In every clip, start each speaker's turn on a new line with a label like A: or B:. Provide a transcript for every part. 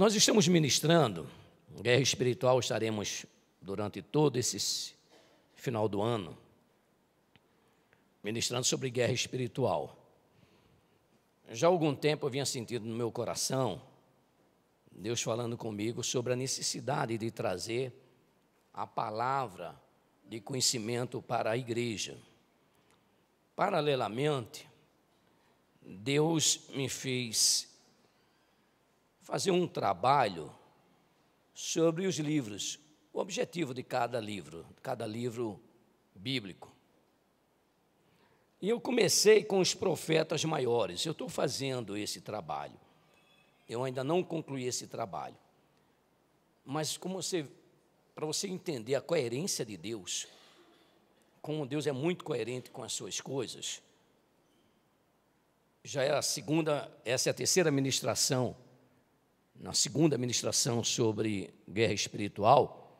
A: Nós estamos ministrando guerra espiritual, estaremos durante todo esse final do ano ministrando sobre guerra espiritual. Já há algum tempo eu vinha sentindo no meu coração Deus falando comigo sobre a necessidade de trazer a palavra de conhecimento para a igreja. Paralelamente, Deus me fez fazer um trabalho sobre os livros, o objetivo de cada livro bíblico. E eu comecei com os profetas maiores. Eu estou fazendo esse trabalho. Eu ainda não concluí esse trabalho. Mas para você entender a coerência de Deus, como Deus é muito coerente com as suas coisas, já é essa é a terceira ministração, na segunda ministração sobre guerra espiritual,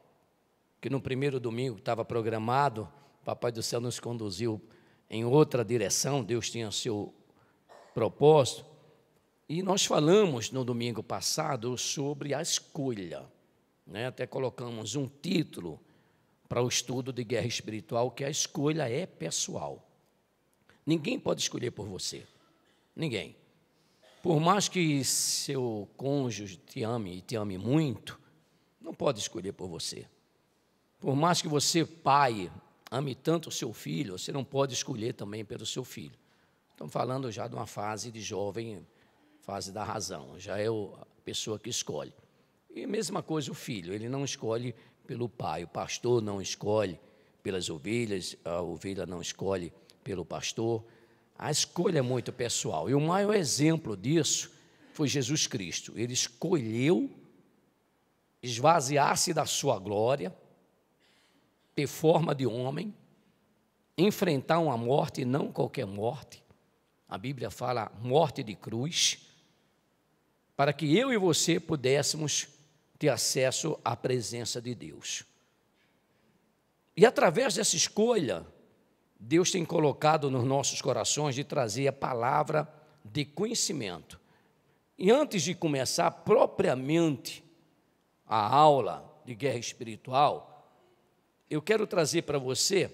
A: que no primeiro domingo estava programado, o Papai do Céu nos conduziu em outra direção, Deus tinha seu propósito, e nós falamos no domingo passado sobre a escolha, né? Até colocamos um título para o estudo de guerra espiritual, que a escolha é pessoal. Ninguém pode escolher por você, ninguém. Por mais que seu cônjuge te ame e te ame muito, não pode escolher por você. Por mais que você, pai, ame tanto o seu filho, você não pode escolher também pelo seu filho. Estamos falando já de uma fase de jovem, fase da razão, já é a pessoa que escolhe. E a mesma coisa o filho, ele não escolhe pelo pai, o pastor não escolhe pelas ovelhas, a ovelha não escolhe pelo pastor. A escolha é muito pessoal, e o maior exemplo disso foi Jesus Cristo. Ele escolheu esvaziar-se da sua glória, ter forma de homem, enfrentar uma morte, não qualquer morte, a Bíblia fala morte de cruz, para que eu e você pudéssemos ter acesso à presença de Deus. E através dessa escolha, Deus tem colocado nos nossos corações de trazer a palavra de conhecimento. E antes de começar propriamente a aula de guerra espiritual, eu quero trazer para você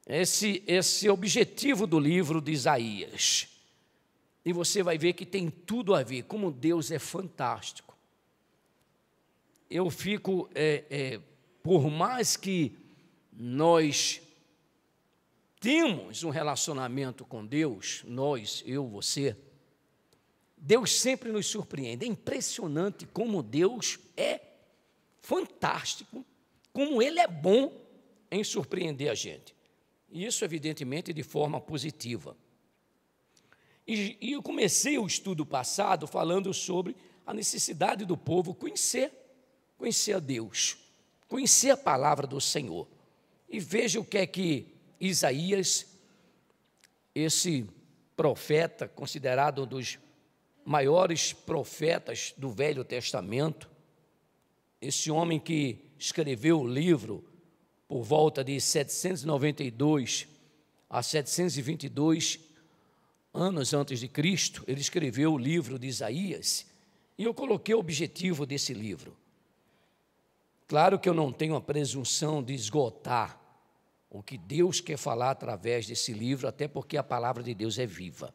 A: esse objetivo do livro de Isaías. E você vai ver que tem tudo a ver, como Deus é fantástico. Eu fico, por mais que nós temos um relacionamento com Deus, nós, eu, você, Deus sempre nos surpreende. É impressionante como Deus é fantástico, como Ele é bom em surpreender a gente. E isso, evidentemente, de forma positiva. E eu comecei o estudo passado falando sobre a necessidade do povo conhecer a Deus, conhecer a palavra do Senhor. E veja o que é que Isaías, esse profeta, considerado um dos maiores profetas do Velho Testamento, esse homem que escreveu o livro por volta de 792 a 722 anos antes de Cristo, ele escreveu o livro de Isaías, e eu coloquei o objetivo desse livro. Claro que eu não tenho a presunção de esgotar o que Deus quer falar através desse livro, até porque a palavra de Deus é viva.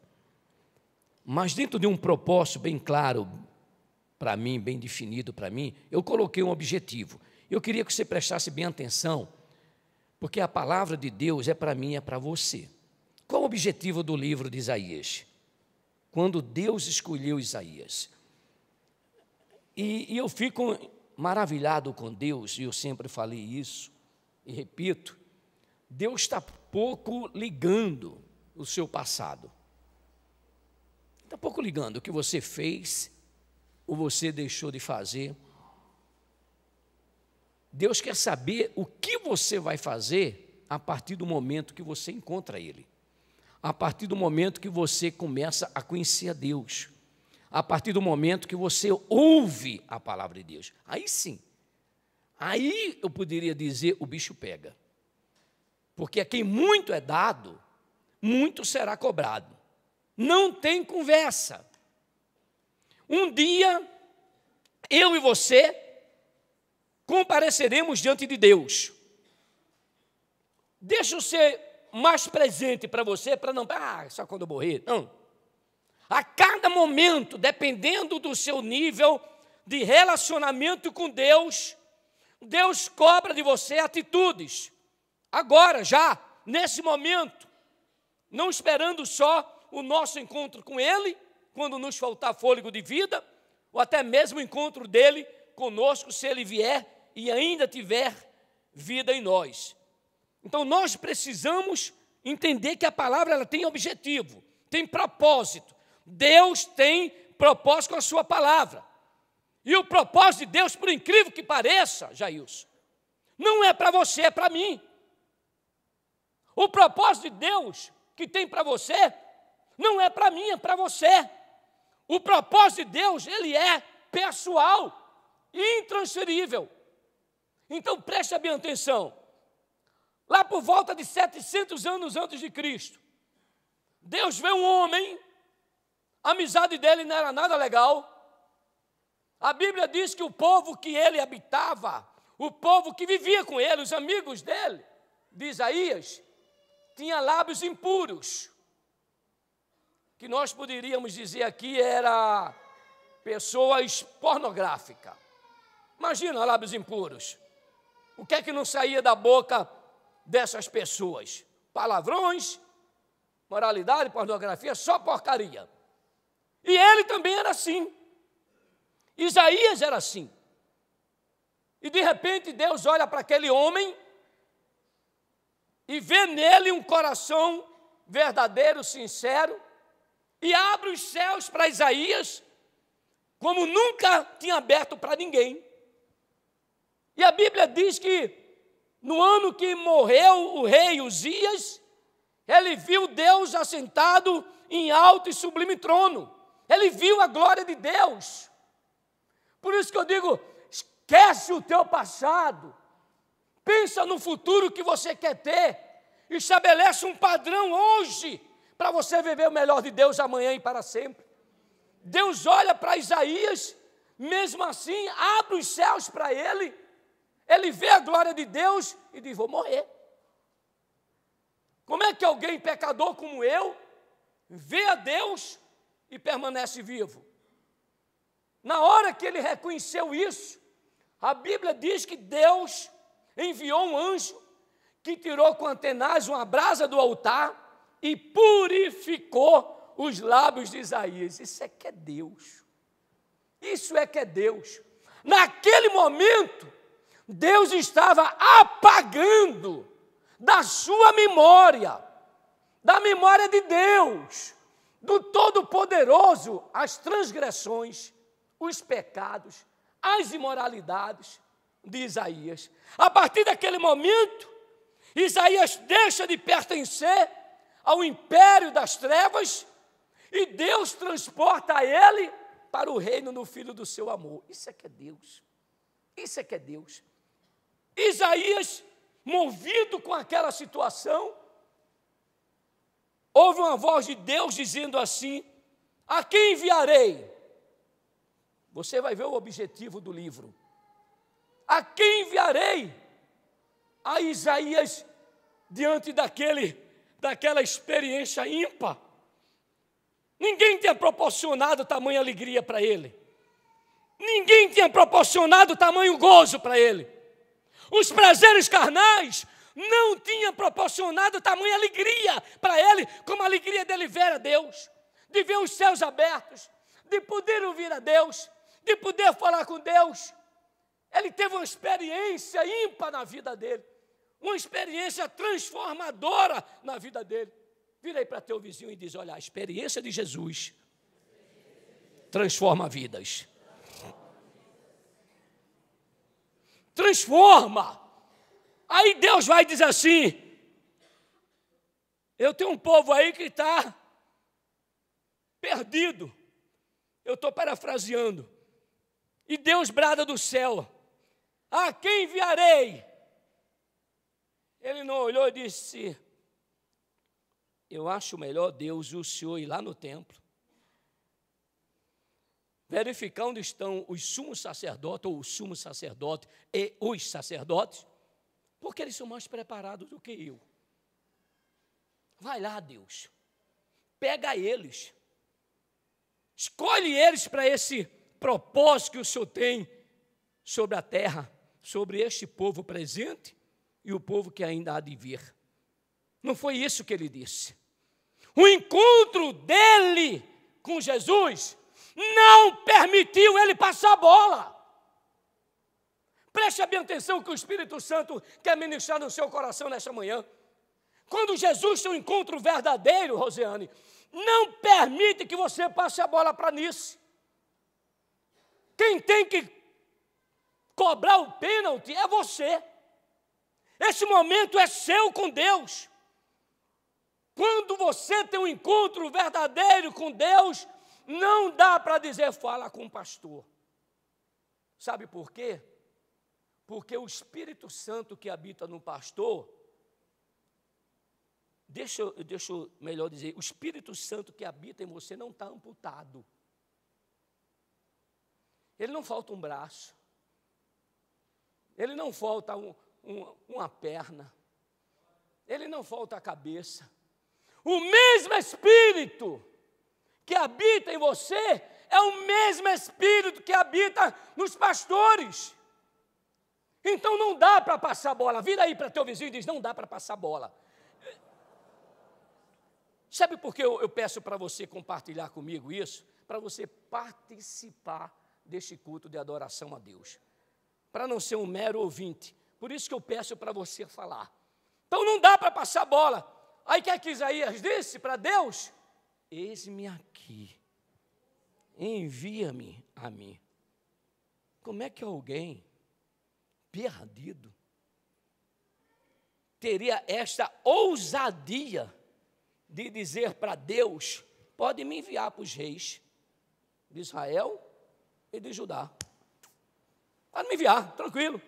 A: Mas dentro de um propósito bem claro para mim, bem definido para mim, eu coloquei um objetivo. Eu queria que você prestasse bem atenção, porque a palavra de Deus é para mim, é para você. Qual o objetivo do livro de Isaías? Quando Deus escolheu Isaías. E eu fico maravilhado com Deus, e eu sempre falei isso, e repito, Deus está pouco ligando o seu passado. Está pouco ligando o que você fez, ou você deixou de fazer. Deus quer saber o que você vai fazer a partir do momento que você encontra Ele. A partir do momento que você começa a conhecer a Deus, a partir do momento que você ouve a palavra de Deus, aí sim, aí eu poderia dizer, o bicho pega, porque a quem muito é dado, muito será cobrado, não tem conversa. Um dia eu e você compareceremos diante de Deus. Deixa eu ser mais presente para você, para não, só quando eu morrer. Não. A cada momento, dependendo do seu nível de relacionamento com Deus, Deus cobra de você atitudes. Agora, já, nesse momento, não esperando só o nosso encontro com Ele, quando nos faltar fôlego de vida, ou até mesmo o encontro dEle conosco, se Ele vier e ainda tiver vida em nós. Então, nós precisamos entender que a palavra ela tem objetivo, tem propósito. Deus tem propósito com a sua palavra. E o propósito de Deus, por incrível que pareça, Jailson, não é para você, é para mim. O propósito de Deus que tem para você, não é para mim, é para você. O propósito de Deus, ele é pessoal, intransferível. Então, preste bem atenção. Lá por volta de 700 anos antes de Cristo, Deus vê um homem, a amizade dele não era nada legal. A Bíblia diz que o povo que ele habitava, o povo que vivia com ele, os amigos dele, de Isaías, tinha lábios impuros, que nós poderíamos dizer aqui era pessoas pornográficas. Imagina lábios impuros. O que é que não saía da boca dessas pessoas? Palavrões, moralidade, pornografia, só porcaria. E ele também era assim. Isaías era assim. E de repente Deus olha para aquele homem e vê nele um coração verdadeiro, sincero, e abre os céus para Isaías, como nunca tinha aberto para ninguém. E a Bíblia diz que no ano que morreu o rei Uzias, ele viu Deus assentado em alto e sublime trono. Ele viu a glória de Deus. Por isso que eu digo, esquece o teu passado, pensa no futuro que você quer ter, estabelece um padrão hoje, para você viver o melhor de Deus amanhã e para sempre. Deus olha para Isaías, mesmo assim, abre os céus para ele, ele vê a glória de Deus e diz, vou morrer. Como é que alguém pecador como eu, vê a Deus e permanece vivo? Na hora que ele reconheceu isso, a Bíblia diz que Deus enviou um anjo que tirou com antenaz uma brasa do altar e purificou os lábios de Isaías. Isso é que é Deus. Isso é que é Deus. Naquele momento, Deus estava apagando da sua memória, da memória de Deus, do Todo-Poderoso, as transgressões, os pecados, as imoralidades de Isaías. A partir daquele momento, Isaías deixa de pertencer ao império das trevas e Deus transporta ele para o reino do Filho do seu amor. Isso é que é Deus. Isso é que é Deus. Isaías, movido com aquela situação, ouve uma voz de Deus dizendo assim, a quem enviarei? Você vai ver o objetivo do livro. A quem enviarei? A Isaías, diante daquela experiência ímpar. Ninguém tinha proporcionado tamanha alegria para ele. Ninguém tinha proporcionado tamanho gozo para ele. Os prazeres carnais não tinham proporcionado tamanha alegria para ele, como a alegria dele ver a Deus, de ver os céus abertos, de poder ouvir a Deus, de poder falar com Deus. Ele teve uma experiência ímpar na vida dele, uma experiência transformadora na vida dele. Vira aí para teu vizinho e diz, olha, a experiência de Jesus transforma vidas. Transforma. Aí Deus vai dizer assim, eu tenho um povo aí que está perdido. Eu estou parafraseando. E Deus brada do céu, a quem enviarei? Ele não olhou e disse, eu acho melhor, Deus, o Senhor ir lá no templo, verificar onde estão os sumos sacerdotes, ou o sumo sacerdote e os sacerdotes, porque eles são mais preparados do que eu. Vai lá, Deus, pega eles, escolhe eles para esse propósito que o Senhor tem sobre a terra, sobre este povo presente e o povo que ainda há de vir. Não foi isso que ele disse. O encontro dele com Jesus não permitiu ele passar a bola. Preste bem atenção que o Espírito Santo quer ministrar no seu coração nesta manhã. Quando Jesus tem um encontro verdadeiro, Rosiane, não permite que você passe a bola para nisso. Quem tem que cobrar o pênalti é você. Esse momento é seu com Deus. Quando você tem um encontro verdadeiro com Deus, não dá para dizer, fala com o pastor. Sabe por quê? Porque o Espírito Santo que habita no pastor, deixa eu melhor dizer, o Espírito Santo que habita em você não está amputado. Ele não falta um braço. Ele não falta uma perna. Ele não falta a cabeça. O mesmo Espírito que habita em você é o mesmo Espírito que habita nos pastores. Então não dá para passar bola. Vira aí para teu vizinho e diz, não dá para passar bola. Sabe por que eu peço para você compartilhar comigo isso? Para você participar deste culto de adoração a Deus. Para não ser um mero ouvinte. Por isso que eu peço para você falar. Então não dá para passar bola. Aí o que é que Isaías disse para Deus? Eis-me aqui, envia-me a mim. Como é que alguém perdido teria esta ousadia de dizer para Deus, pode me enviar para os reis de Israel e de Judá. Pode me enviar, tranquilo.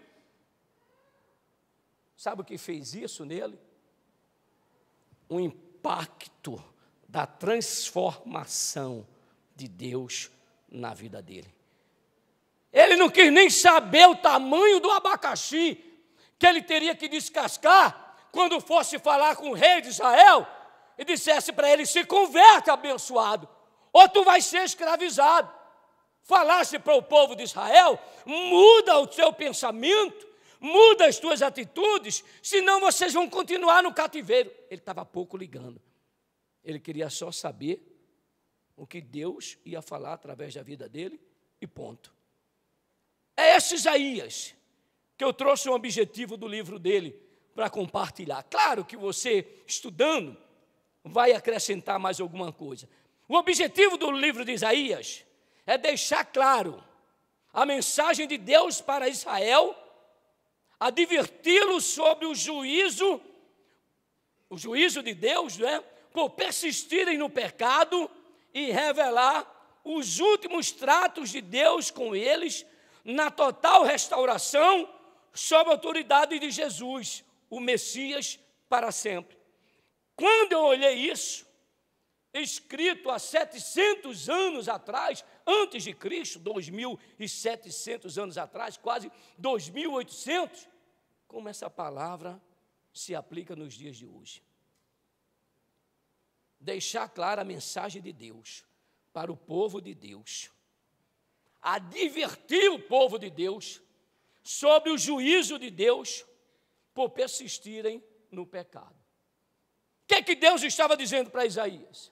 A: Sabe o que fez isso nele? O impacto da transformação de Deus na vida dele. Ele não quis nem saber o tamanho do abacaxi que ele teria que descascar quando fosse falar com o rei de Israel e dissesse para ele, se converte, abençoado, ou tu vais ser escravizado. Falasse para o povo de Israel, muda o seu pensamento, muda as tuas atitudes, senão vocês vão continuar no cativeiro. Ele estava pouco ligando. Ele queria só saber o que Deus ia falar através da vida dele e ponto. É esse Isaías que eu trouxe um objetivo do livro dele para compartilhar. Claro que você, estudando, vai acrescentar mais alguma coisa. O objetivo do livro de Isaías é deixar claro a mensagem de Deus para Israel, adverti-lo sobre o juízo de Deus, né, por persistirem no pecado e revelar os últimos tratos de Deus com eles na total restauração sob a autoridade de Jesus, o Messias para sempre. Quando eu olhei isso, escrito há 700 anos atrás, antes de Cristo, 2.700 anos atrás, quase 2.800, como essa palavra se aplica nos dias de hoje. Deixar clara a mensagem de Deus para o povo de Deus, advertir o povo de Deus sobre o juízo de Deus por persistirem no pecado. O que é que Deus estava dizendo para Isaías?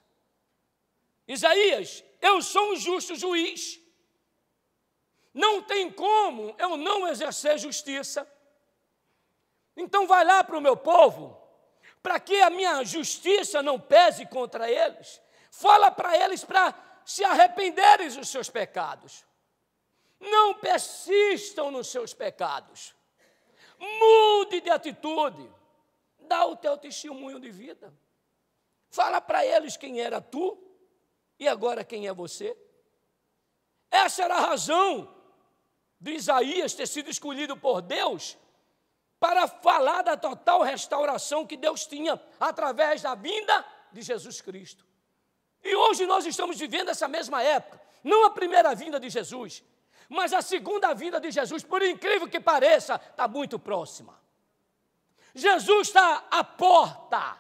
A: Isaías, eu sou um justo juiz, não tem como eu não exercer justiça, então vai lá para o meu povo, para que a minha justiça não pese contra eles, fala para eles para se arrependerem dos seus pecados, não persistam nos seus pecados, mude de atitude, dá o teu testemunho de vida, fala para eles quem era tu, e agora quem é você? Essa era a razão de Isaías ter sido escolhido por Deus para falar da total restauração que Deus tinha através da vinda de Jesus Cristo. E hoje nós estamos vivendo essa mesma época. Não a primeira vinda de Jesus, mas a segunda vinda de Jesus, por incrível que pareça, está muito próxima. Jesus está à porta.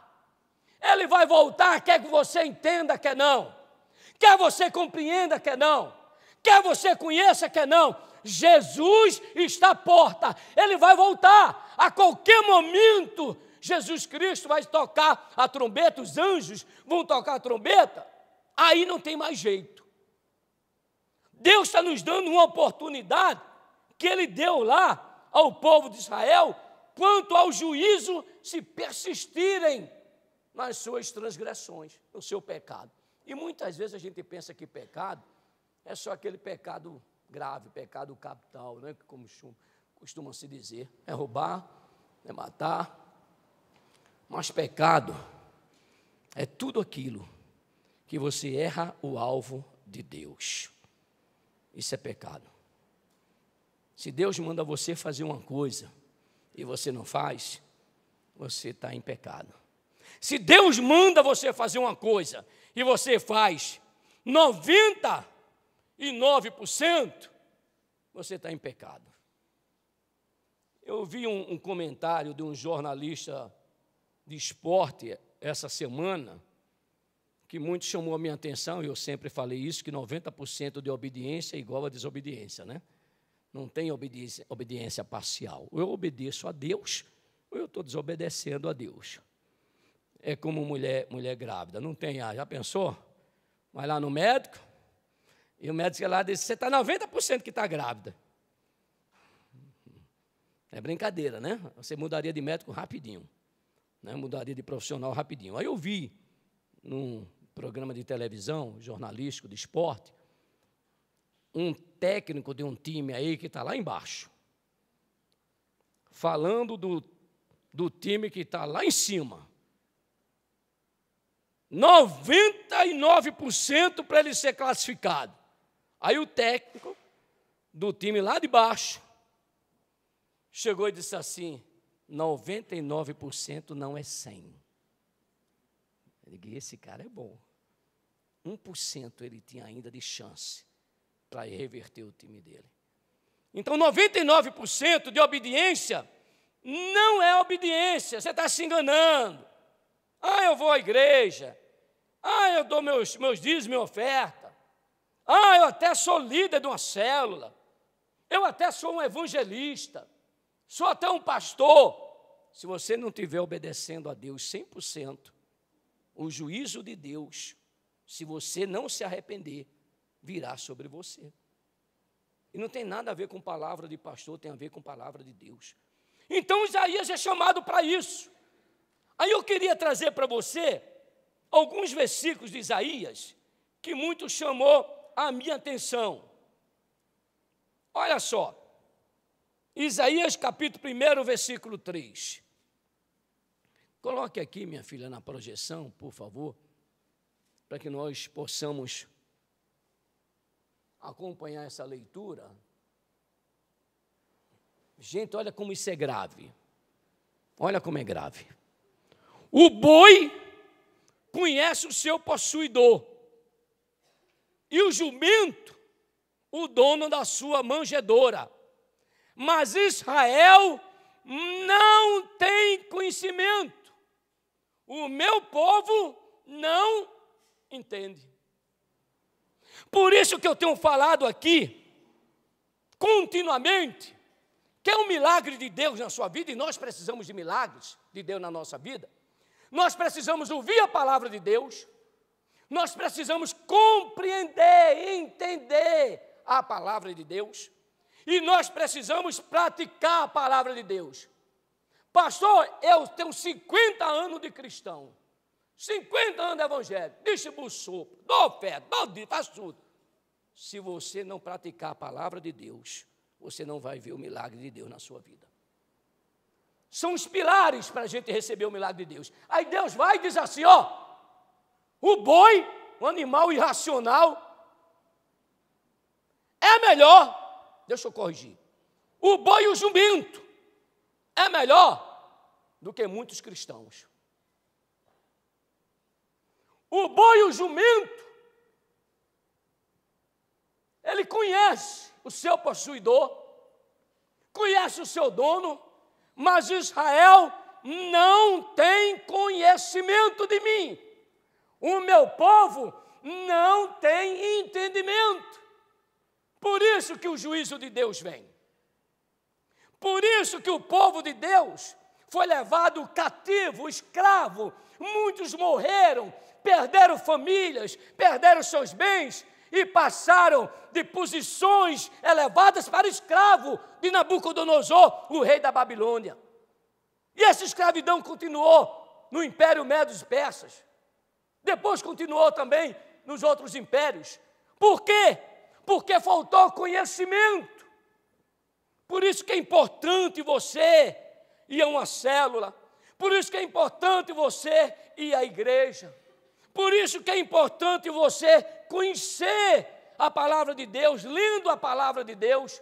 A: Ele vai voltar, quer que você entenda, quer não. Quer você compreenda, quer não. Quer você conheça, quer não. Jesus está à porta. Ele vai voltar. A qualquer momento, Jesus Cristo vai tocar a trombeta, os anjos vão tocar a trombeta. Aí não tem mais jeito. Deus está nos dando uma oportunidade que Ele deu lá ao povo de Israel quanto ao juízo se persistirem nas suas transgressões, no seu pecado. E muitas vezes a gente pensa que pecado é só aquele pecado grave, pecado capital, né? Como costuma se dizer, é roubar, é matar. Mas pecado é tudo aquilo que você erra o alvo de Deus. Isso é pecado. Se Deus manda você fazer uma coisa e você não faz, você está em pecado. Se Deus manda você fazer uma coisa e você faz 99%, você está em pecado. Eu vi um comentário de um jornalista de esporte essa semana, que muito chamou a minha atenção, e eu sempre falei isso, que 90% de obediência é igual a desobediência, né? Não tem obediência parcial. Ou eu obedeço a Deus, ou eu estou desobedecendo a Deus. É como mulher grávida, não tem, já pensou? Vai lá no médico, e o médico lá diz, você está 90% que está grávida. É brincadeira, né? Você mudaria de médico rapidinho, né? Mudaria de profissional rapidinho. Aí eu vi, num programa de televisão, jornalístico, de esporte, um técnico de um time aí que está lá embaixo, falando do time que está lá em cima. 99% para ele ser classificado. Aí o técnico do time lá de baixo chegou e disse assim, 99% não é 100. Eu digo, esse cara é bom. 1% ele tinha ainda de chance para reverter o time dele. Então, 99% de obediência não é obediência, você está se enganando. Eu vou à igreja. Eu dou meus dízimos, minha oferta. Eu até sou líder de uma célula. Eu até sou um evangelista. Sou até um pastor. Se você não estiver obedecendo a Deus 100%, o juízo de Deus, se você não se arrepender, virá sobre você. E não tem nada a ver com palavra de pastor, tem a ver com palavra de Deus. Então Isaías é chamado para isso. Aí eu queria trazer para você alguns versículos de Isaías que muito chamou a minha atenção. Olha só, Isaías capítulo 1, versículo 3. Coloque aqui, minha filha, na projeção, por favor, para que nós possamos acompanhar essa leitura. Gente, olha como isso é grave. Olha como é grave. O boi conhece o seu possuidor, e o jumento, o dono da sua manjedoura. Mas Israel não tem conhecimento. O meu povo não entende. Por isso que eu tenho falado aqui, continuamente, que é um milagre de Deus na sua vida, e nós precisamos de milagres de Deus na nossa vida. Nós precisamos ouvir a palavra de Deus, nós precisamos compreender, entender a palavra de Deus, e nós precisamos praticar a palavra de Deus. Pastor, eu tenho 50 anos de cristão, 50 anos de evangelho, distribuo sopa, dou oferta, dou dízimo, faço tudo. Se você não praticar a palavra de Deus, você não vai ver o milagre de Deus na sua vida. São os pilares para a gente receber o milagre de Deus. Aí Deus vai e diz assim, o boi, um animal irracional, é melhor, deixa eu corrigir, o boi e o jumento é melhor do que muitos cristãos. O boi e o jumento, ele conhece o seu possuidor, conhece o seu dono, mas Israel não tem conhecimento de mim. O meu povo não tem entendimento. Por isso que o juízo de Deus vem. Por isso que o povo de Deus foi levado cativo, escravo. Muitos morreram, perderam famílias, perderam seus bens e passaram de posições elevadas para escravo de Nabucodonosor, o rei da Babilônia. E essa escravidão continuou no Império Medos e Persas. Depois continuou também nos outros impérios. Por quê? Porque faltou conhecimento. Por isso que é importante você ir a uma célula. Por isso que é importante você ir à igreja. Por isso que é importante você conhecer a palavra de Deus, lendo a palavra de Deus.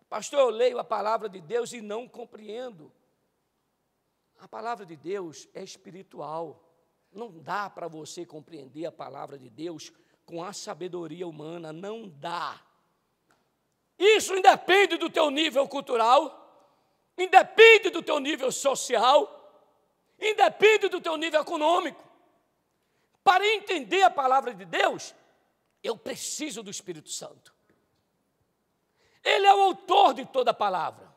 A: Pastor, eu leio a palavra de Deus e não compreendo. A palavra de Deus é espiritual. Não dá para você compreender a palavra de Deus com a sabedoria humana, não dá. Isso independe do teu nível cultural, independe do teu nível social, independe do teu nível econômico. Para entender a palavra de Deus, eu preciso do Espírito Santo. Ele é o autor de toda a palavra.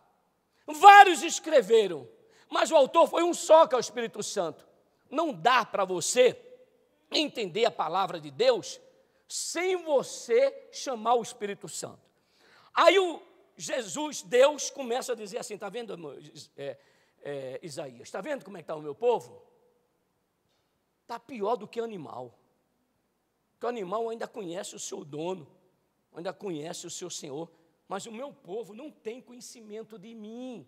A: Vários escreveram, mas o autor foi um só, que é o Espírito Santo. Não dá para você entender a palavra de Deus sem você chamar o Espírito Santo. Aí Deus começa a dizer assim, está vendo, Isaías, está vendo como é que está o meu povo? Está pior do que animal. Porque o animal ainda conhece o seu dono, ainda conhece o seu Senhor, mas o meu povo não tem conhecimento de mim.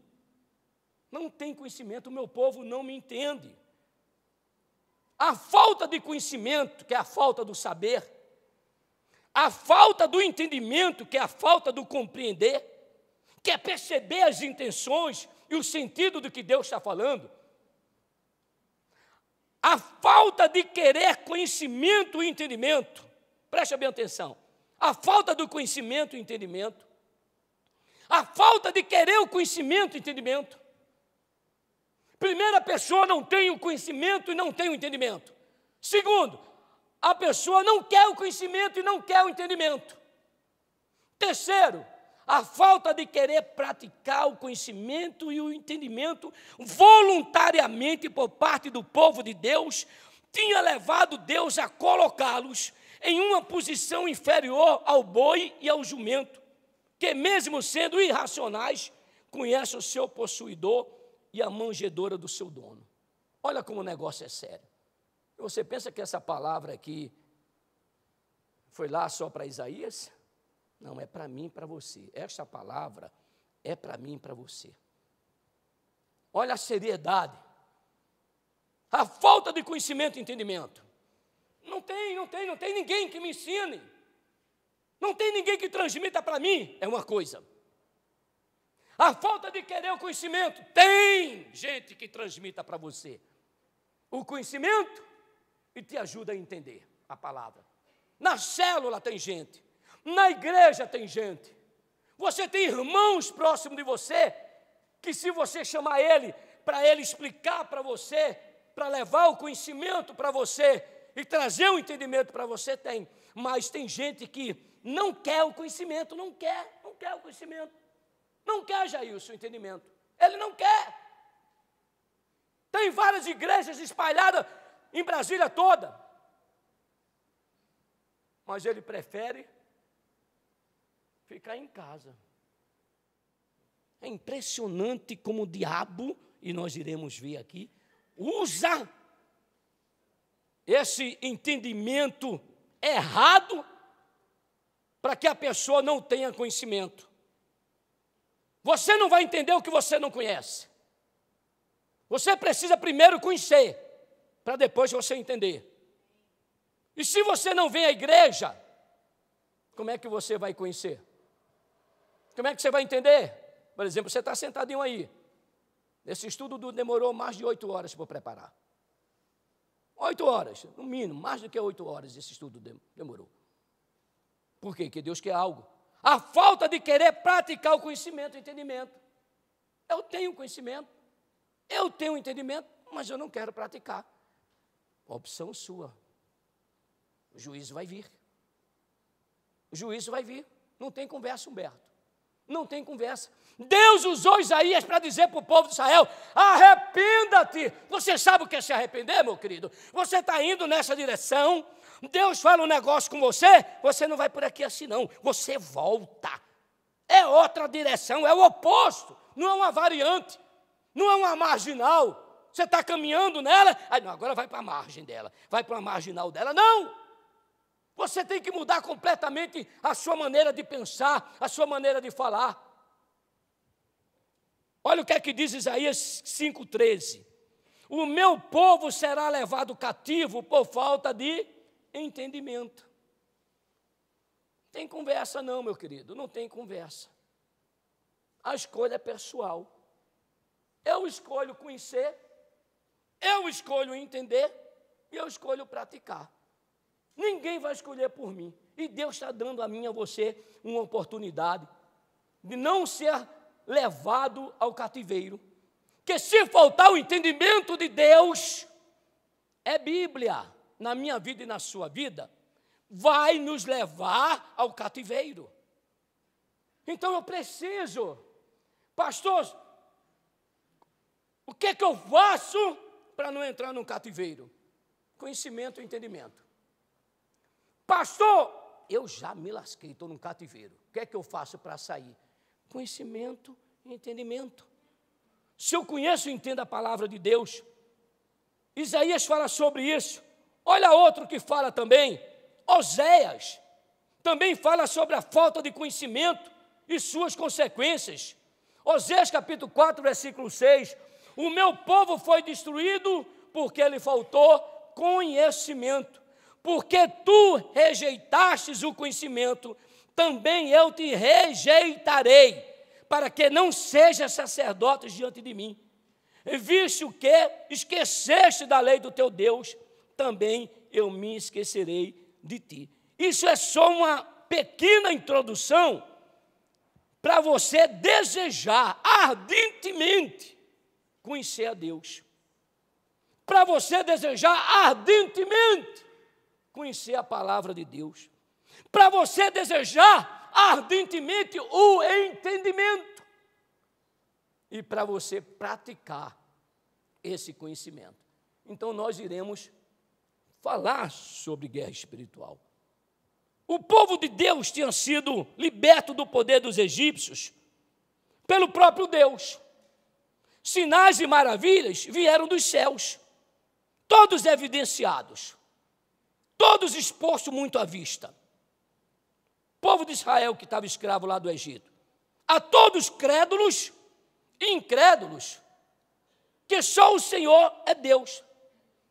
A: Não tem conhecimento, o meu povo não me entende. A falta de conhecimento, que é a falta do saber, a falta do entendimento, que é a falta do compreender, que é perceber as intenções e o sentido do que Deus está falando, a falta de querer conhecimento e entendimento, preste bem atenção, a falta do conhecimento e entendimento, a falta de querer o conhecimento e entendimento. Primeiro, a pessoa não tem o conhecimento e não tem o entendimento. Segundo, a pessoa não quer o conhecimento e não quer o entendimento. Terceiro, a falta de querer praticar o conhecimento e o entendimento voluntariamente por parte do povo de Deus tinha levado Deus a colocá-los em uma posição inferior ao boi e ao jumento, que mesmo sendo irracionais, conhece o seu possuidor e a manjedoura do seu dono. Olha como o negócio é sério. Você pensa que essa palavra aqui foi lá só para Isaías? Não, é para mim e para você. Esta palavra é para mim e para você. Olha a seriedade. A falta de conhecimento e entendimento. Não tem ninguém que me ensine. Não tem ninguém que transmita para mim. É uma coisa. A falta de querer o conhecimento. Tem gente que transmita para você o conhecimento e te ajuda a entender a palavra. Na célula tem gente. Na igreja tem gente. Você tem irmãos próximos de você, que se você chamar ele, para ele explicar para você, para levar o conhecimento para você e trazer o entendimento para você, tem. Mas tem gente que não quer o conhecimento, não quer o conhecimento. Não quer, Jailson, o entendimento. Ele não quer. Tem várias igrejas espalhadas em Brasília toda. Mas ele prefere ficar em casa. É impressionante como o diabo, e nós iremos ver aqui, usa esse entendimento errado para que a pessoa não tenha conhecimento. Você não vai entender o que você não conhece. Você precisa primeiro conhecer, para depois você entender. E se você não vem à igreja, como é que você vai conhecer? Como é que você vai entender? Por exemplo, você está sentadinho aí. Esse estudo demorou mais de 8 horas para preparar. 8 horas, no mínimo, mais do que 8 horas esse estudo demorou. Por quê? Porque Deus quer algo. A falta de querer praticar o conhecimento, o entendimento. Eu tenho conhecimento, eu tenho entendimento, mas eu não quero praticar. Opção sua. O juízo vai vir. O juízo vai vir. Não tem conversa, Humberto. Não tem conversa. Deus usou Isaías para dizer para o povo de Israel: arrependa-te. Você sabe o que é se arrepender, meu querido? Você está indo nessa direção, Deus fala um negócio com você, você não vai por aqui assim não, você volta. É outra direção, é o oposto, não é uma variante, não é uma marginal. Você está caminhando nela, aí não, agora vai para a margem dela, vai para a marginal dela. Não! Você tem que mudar completamente a sua maneira de pensar, a sua maneira de falar. Olha o que é que diz Isaías 5,13. O meu povo será levado cativo por falta de entendimento. Não tem conversa não, meu querido, não tem conversa. A escolha é pessoal. Eu escolho conhecer, eu escolho entender e eu escolho praticar. Ninguém vai escolher por mim. E Deus está dando a mim e a você uma oportunidade de não ser levado ao cativeiro. Que se faltar o entendimento de Deus, é Bíblia, na minha vida e na sua vida, vai nos levar ao cativeiro. Então eu preciso, pastor, o que é que eu faço para não entrar num cativeiro? Conhecimento e entendimento. Pastor, eu já me lasquei, estou num cativeiro. O que é que eu faço para sair? Conhecimento e entendimento. Se eu conheço e entendo a palavra de Deus, Isaías fala sobre isso. Olha outro que fala também, Oséias, também fala sobre a falta de conhecimento e suas consequências. Oséias capítulo 4, versículo 6, o meu povo foi destruído porque lhe faltou conhecimento. Porque tu rejeitastes o conhecimento, também eu te rejeitarei, para que não sejas sacerdote diante de mim. Visto que esqueceste da lei do teu Deus, também eu me esquecerei de ti. Isso é só uma pequena introdução para você desejar ardentemente conhecer a Deus. Para você desejar ardentemente conhecer a palavra de Deus, para você desejar ardentemente o entendimento e para você praticar esse conhecimento. Então nós iremos falar sobre guerra espiritual. O povo de Deus tinha sido liberto do poder dos egípcios pelo próprio Deus. Sinais e maravilhas vieram dos céus, todos evidenciados, todos expostos muito à vista. O povo de Israel que estava escravo lá do Egito. A todos crédulos e incrédulos, que só o Senhor é Deus.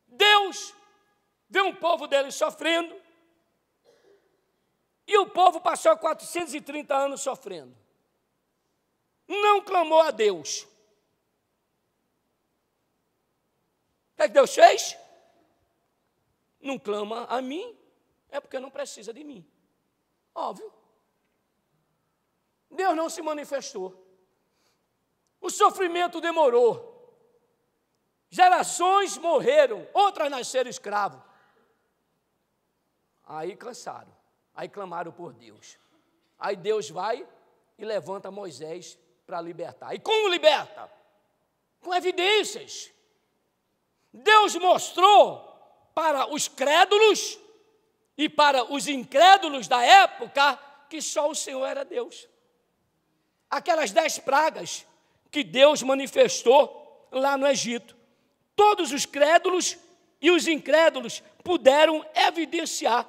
A: Deus vê um povo dele sofrendo, e o povo passou 430 anos sofrendo. Não clamou a Deus. O que é que Deus fez? Não clama a mim, é porque não precisa de mim. Óbvio. Deus não se manifestou. O sofrimento demorou. Gerações morreram, outras nasceram escravos. Aí cansaram, aí clamaram por Deus. Aí Deus vai e levanta Moisés para libertar. E como liberta? Com evidências. Deus mostrou para os crédulos e para os incrédulos da época que só o Senhor era Deus. Aquelas 10 pragas que Deus manifestou lá no Egito. Todos os crédulos e os incrédulos puderam evidenciar,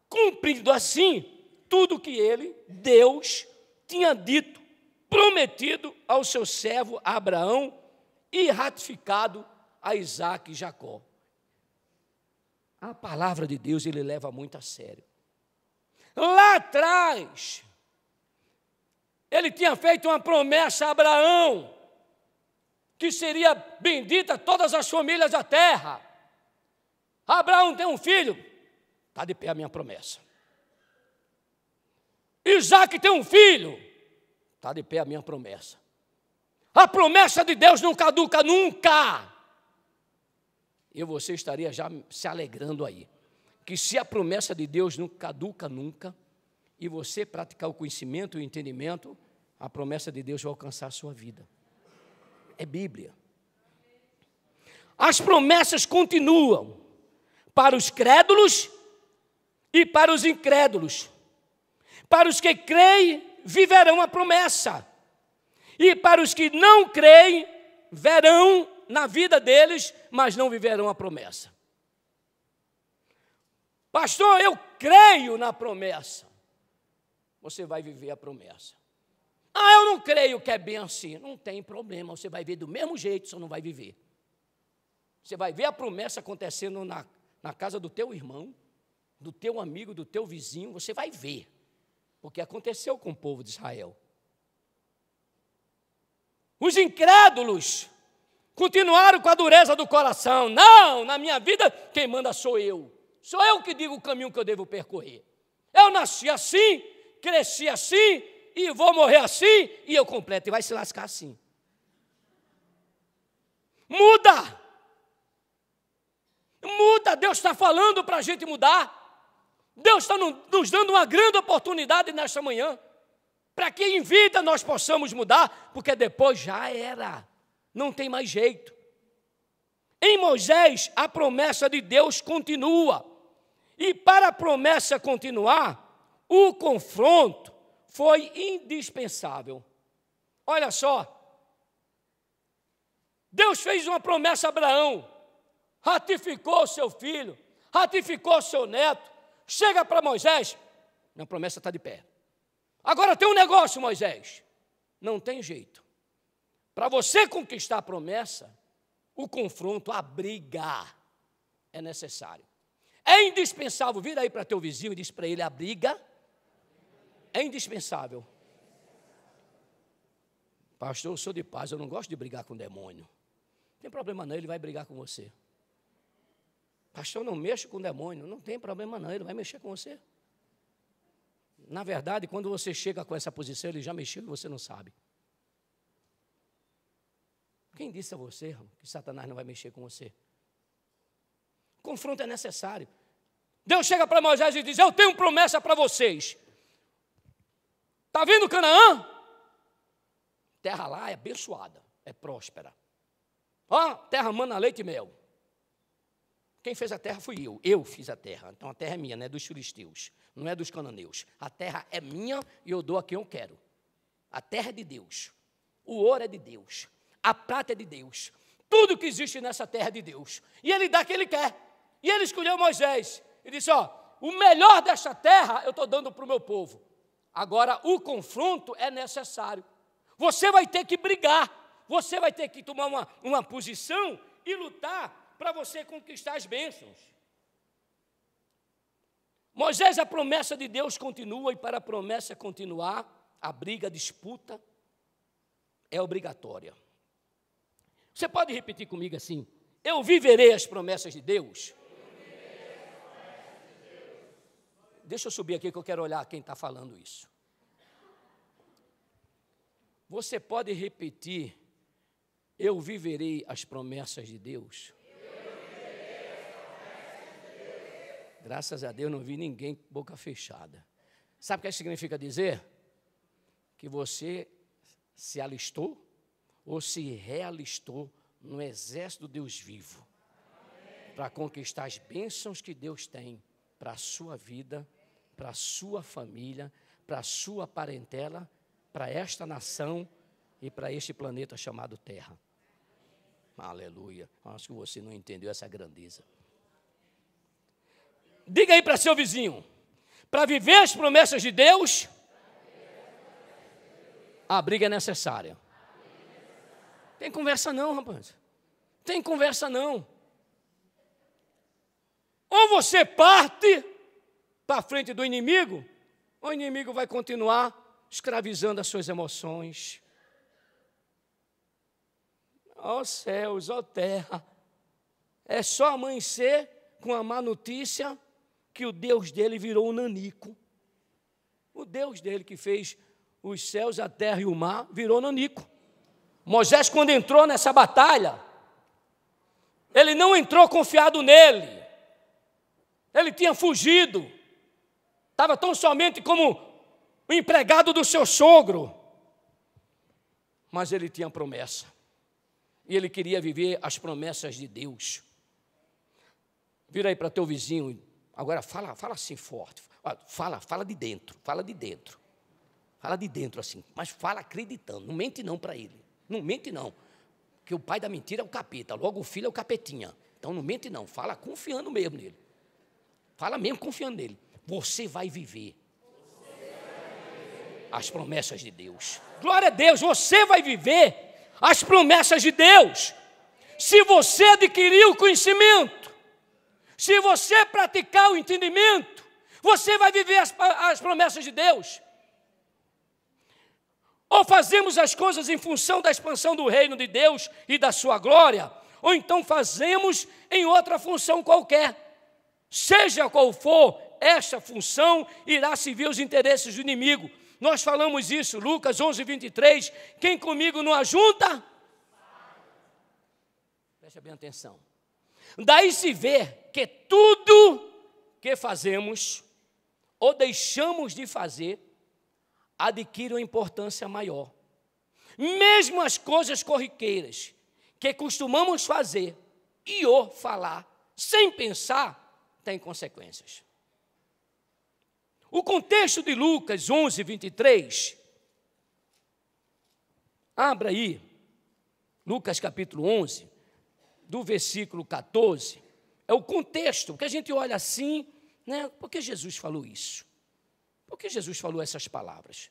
A: cumprindo assim tudo que ele, Deus, tinha dito, prometido ao seu servo Abraão e ratificado a Isaque e Jacó. A palavra de Deus ele leva muito a sério. Lá atrás, ele tinha feito uma promessa a Abraão, que seria bendita todas as famílias da terra. Abraão tem um filho, está de pé a minha promessa. Isaac tem um filho, está de pé a minha promessa. A promessa de Deus não caduca nunca. E você estaria já se alegrando aí, que se a promessa de Deus não caduca nunca, e você praticar o conhecimento e o entendimento, a promessa de Deus vai alcançar a sua vida. É Bíblia. As promessas continuam para os crédulos e para os incrédulos. Para os que creem, viverão a promessa. E para os que não creem, verão na vida deles, mas não viverão a promessa. Pastor, eu creio na promessa. Você vai viver a promessa. Ah, eu não creio que é bem assim. Não tem problema, você vai ver do mesmo jeito, só não vai viver. Você vai ver a promessa acontecendo na casa do teu irmão, do teu amigo, do teu vizinho, você vai ver. Porque aconteceu com o povo de Israel. Os incrédulos continuaram com a dureza do coração. Não, na minha vida quem manda sou eu. Sou eu que digo o caminho que eu devo percorrer. Eu nasci assim, cresci assim, e vou morrer assim, e eu completo, e vai se lascar assim. Muda! Muda, Deus está falando para a gente mudar. Deus está nos dando uma grande oportunidade nesta manhã, para que em vida nós possamos mudar, porque depois já era, não tem mais jeito. Em Moisés, a promessa de Deus continua, e para a promessa continuar, o confronto foi indispensável. Olha só, Deus fez uma promessa a Abraão, ratificou o seu filho, ratificou o seu neto, chega para Moisés, minha promessa está de pé. Agora tem um negócio, Moisés, não tem jeito. Para você conquistar a promessa, o confronto, a briga é necessário. É indispensável, vira aí para teu vizinho e diz para ele, a briga é indispensável. Pastor, eu sou de paz, eu não gosto de brigar com o demônio. Não tem problema não, ele vai brigar com você. Pastor, eu não mexo com o demônio. Não tem problema não, ele vai mexer com você. Na verdade, quando você chega com essa posição, ele já mexeu e você não sabe. Quem disse a você que Satanás não vai mexer com você? O confronto é necessário. Deus chega para Moisés e diz, eu tenho promessa para vocês. Está vendo Canaã? Terra lá é abençoada, é próspera. Ó, terra mana leite e mel. Quem fez a terra fui eu fiz a terra. Então a terra é minha, não é dos filisteus, não é dos cananeus. A terra é minha e eu dou a quem eu quero. A terra é de Deus, o ouro é de Deus, a prata é de Deus. Tudo que existe nessa terra é de Deus. E ele dá o que ele quer. E ele escolheu Moisés e disse, ó, o melhor dessa terra eu estou dando para o meu povo. Agora o confronto é necessário. Você vai ter que brigar, você vai ter que tomar uma posição e lutar para você conquistar as bênçãos. Moisés, a promessa de Deus continua, e para a promessa continuar, a briga, a disputa é obrigatória. Você pode repetir comigo assim, eu viverei as promessas de Deus? Deixa eu subir aqui que eu quero olhar quem está falando isso. Você pode repetir, eu viverei as promessas de Deus? Graças a Deus não vi ninguém com boca fechada. Sabe o que significa dizer? Que você se alistou ou se realistou no exército do Deus vivo, para conquistar as bênçãos que Deus tem para a sua vida, para a sua família, para a sua parentela, para esta nação e para este planeta chamado Terra. Aleluia. Acho que você não entendeu essa grandeza. Diga aí para seu vizinho, para viver as promessas de Deus, a briga é necessária. Tem conversa não, rapaz. Tem conversa não. Ou você parte para frente do inimigo, ou o inimigo vai continuar escravizando as suas emoções. Ó céus, ó terra, é só amanhecer, com a má notícia que o Deus dele virou um nanico. O Deus dele que fez os céus, a terra e o mar, virou nanico. Moisés, quando entrou nessa batalha, ele não entrou confiado nele. Ele tinha fugido. Estava tão somente como o empregado do seu sogro. Mas ele tinha promessa. E ele queria viver as promessas de Deus. Vira aí para teu vizinho. Agora fala assim forte. Fala de dentro. Fala de dentro. Fala de dentro assim. Mas fala acreditando. Não mente não para ele. Não mente não. Porque o pai da mentira é o capeta. Logo o filho é o capetinha. Então não mente não. Fala confiando mesmo nele. Fala mesmo confiando nele. Você vai viver as promessas de Deus. Glória a Deus, você vai viver as promessas de Deus. Se você adquirir o conhecimento, se você praticar o entendimento, você vai viver as promessas de Deus. Ou fazemos as coisas em função da expansão do reino de Deus e da sua glória, ou então fazemos em outra função qualquer. Seja qual for esta função, irá servir os interesses do inimigo. Nós falamos isso, Lucas 11, 23. Quem comigo não ajunta? Preste bem atenção. Daí se vê que tudo que fazemos ou deixamos de fazer adquire uma importância maior. Mesmo as coisas corriqueiras que costumamos fazer e ou falar sem pensar, tem consequências. O contexto de Lucas 11, 23, abra aí, Lucas capítulo 11, do versículo 14, é o contexto, que a gente olha assim, né? Por que Jesus falou isso? Por que Jesus falou essas palavras?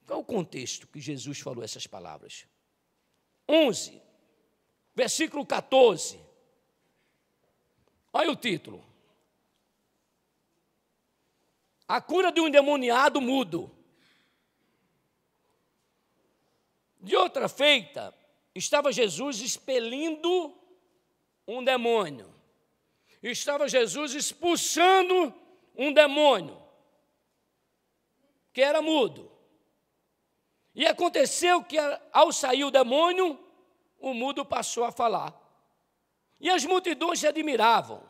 A: Qual é o contexto que Jesus falou essas palavras? 11, versículo 14, olha o título. A cura de um endemoniado mudo. De outra feita, estava Jesus expelindo um demônio. Estava Jesus expulsando um demônio, que era mudo. E aconteceu que, ao sair o demônio, o mudo passou a falar. E as multidões se admiravam.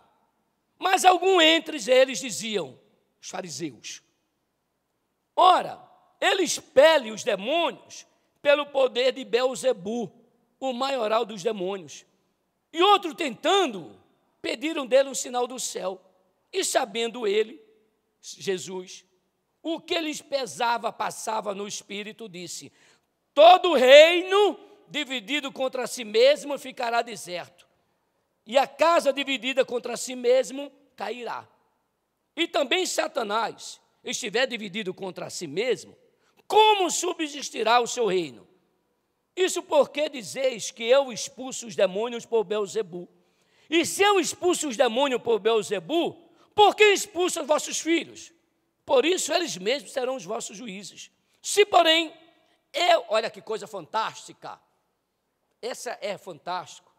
A: Mas alguns entre eles diziam, os fariseus: ora, ele expele os demônios pelo poder de Beelzebu, o maioral dos demônios. E outro tentando, pediram dele um sinal do céu. E sabendo ele, Jesus, o que lhes pesava passava no espírito, disse: todo reino dividido contra si mesmo ficará deserto, e a casa dividida contra si mesmo cairá. E também Satanás estiver dividido contra si mesmo, como subsistirá o seu reino? Isso porque dizeis que eu expulso os demônios por Beelzebu. E se eu expulso os demônios por Beelzebu, por que expulso os vossos filhos? Por isso eles mesmos serão os vossos juízes. Se porém, olha que coisa fantástica, essa é fantástico.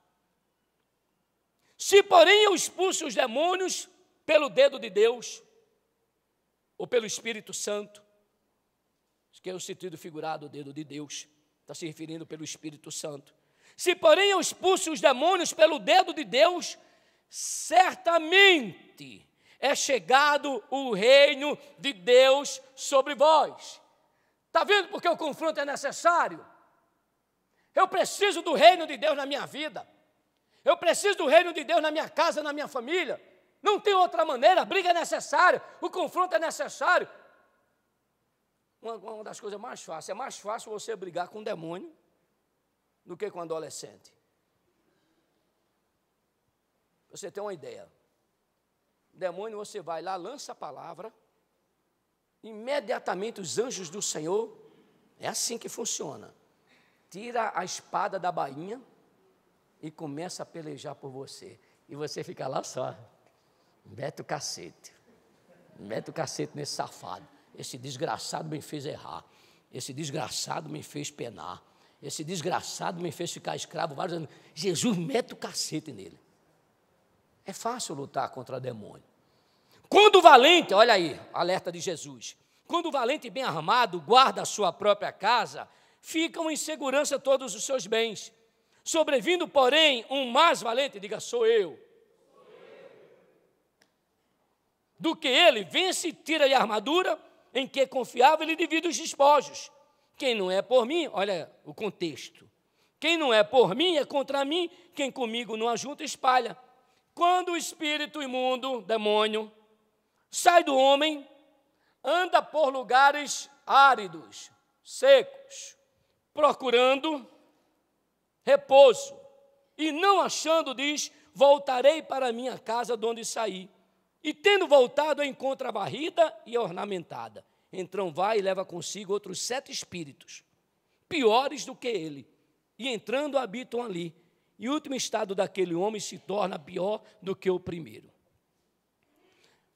A: Se porém eu expulso os demônios pelo dedo de Deus, ou pelo Espírito Santo, que é o sentido figurado, o dedo de Deus, está se referindo pelo Espírito Santo. Se porém eu expulso os demônios pelo dedo de Deus, certamente é chegado o reino de Deus sobre vós. Está vendo porque o confronto é necessário? Eu preciso do reino de Deus na minha vida. Eu preciso do reino de Deus na minha casa, na minha família. Não tem outra maneira, a briga é necessária, o confronto é necessário. Uma das coisas mais fáceis, é mais fácil você brigar com um demônio do que com um adolescente. Você tem uma ideia. Demônio, você vai lá, lança a palavra, imediatamente os anjos do Senhor, é assim que funciona. Tira a espada da bainha e começa a pelejar por você. E você fica lá só. Mete o cacete nesse safado. Esse desgraçado me fez errar. Esse desgraçado me fez penar. Esse desgraçado me fez ficar escravo vários anos. Jesus mete o cacete nele. É fácil lutar contra demônio. Quando o valente, olha aí, alerta de Jesus, quando o valente bem armado guarda a sua própria casa, ficam em segurança todos os seus bens. Sobrevindo, porém, um mais valente, diga, sou eu. Do que ele, vence e tira-lhe a armadura, em que confiava, ele divide os despojos. Quem não é por mim, olha o contexto. Quem não é por mim é contra mim, quem comigo não ajunta, espalha. Quando o espírito imundo, demônio, sai do homem, anda por lugares áridos, secos, procurando repouso, e não achando, diz, voltarei para a minha casa de onde saí. E tendo voltado, a encontra varrida e ornamentada. Então vai e leva consigo outros 7 espíritos, piores do que ele, e entrando habitam ali. E o último estado daquele homem se torna pior do que o primeiro.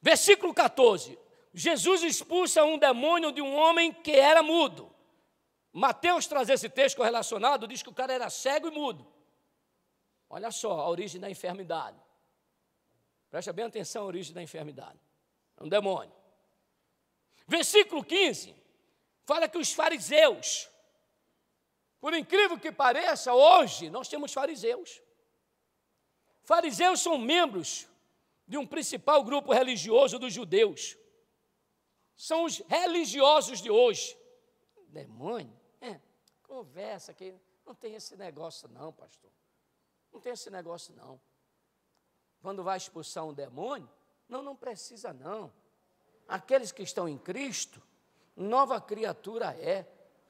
A: Versículo 14. Jesus expulsa um demônio de um homem que era mudo. Mateus traz esse texto correlacionado, diz que o cara era cego e mudo. Olha só a origem da enfermidade. Presta bem atenção à origem da enfermidade. É um demônio. Versículo 15, fala que os fariseus, por incrível que pareça, hoje nós temos fariseus. Fariseus são membros de um principal grupo religioso dos judeus. São os religiosos de hoje. Demônio? Conversa que não tem esse negócio não, pastor. Não tem esse negócio não. Quando vai expulsar um demônio, não precisa não. Aqueles que estão em Cristo, nova criatura é.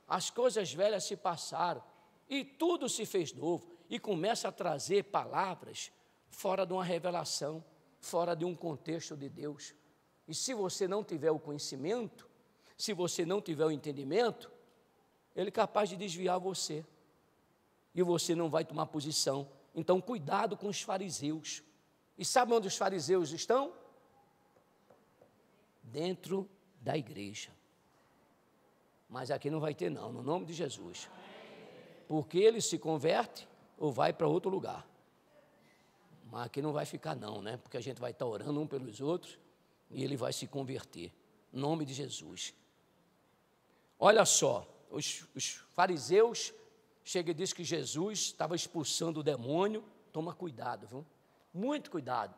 A: As coisas velhas se passaram e tudo se fez novo. E começa a trazer palavras fora de uma revelação, fora de um contexto de Deus. E se você não tiver o conhecimento, se você não tiver o entendimento, ele é capaz de desviar você. E você não vai tomar posição. Então, cuidado com os fariseus. E sabe onde os fariseus estão? Dentro da igreja. Mas aqui não vai ter não, no nome de Jesus. Porque ele se converte ou vai para outro lugar. Mas aqui não vai ficar não, né? Porque a gente vai estar orando um pelos outros e ele vai se converter. No nome de Jesus. Olha só, os fariseus chegam e dizem que Jesus estava expulsando o demônio. Toma cuidado, viu? Muito cuidado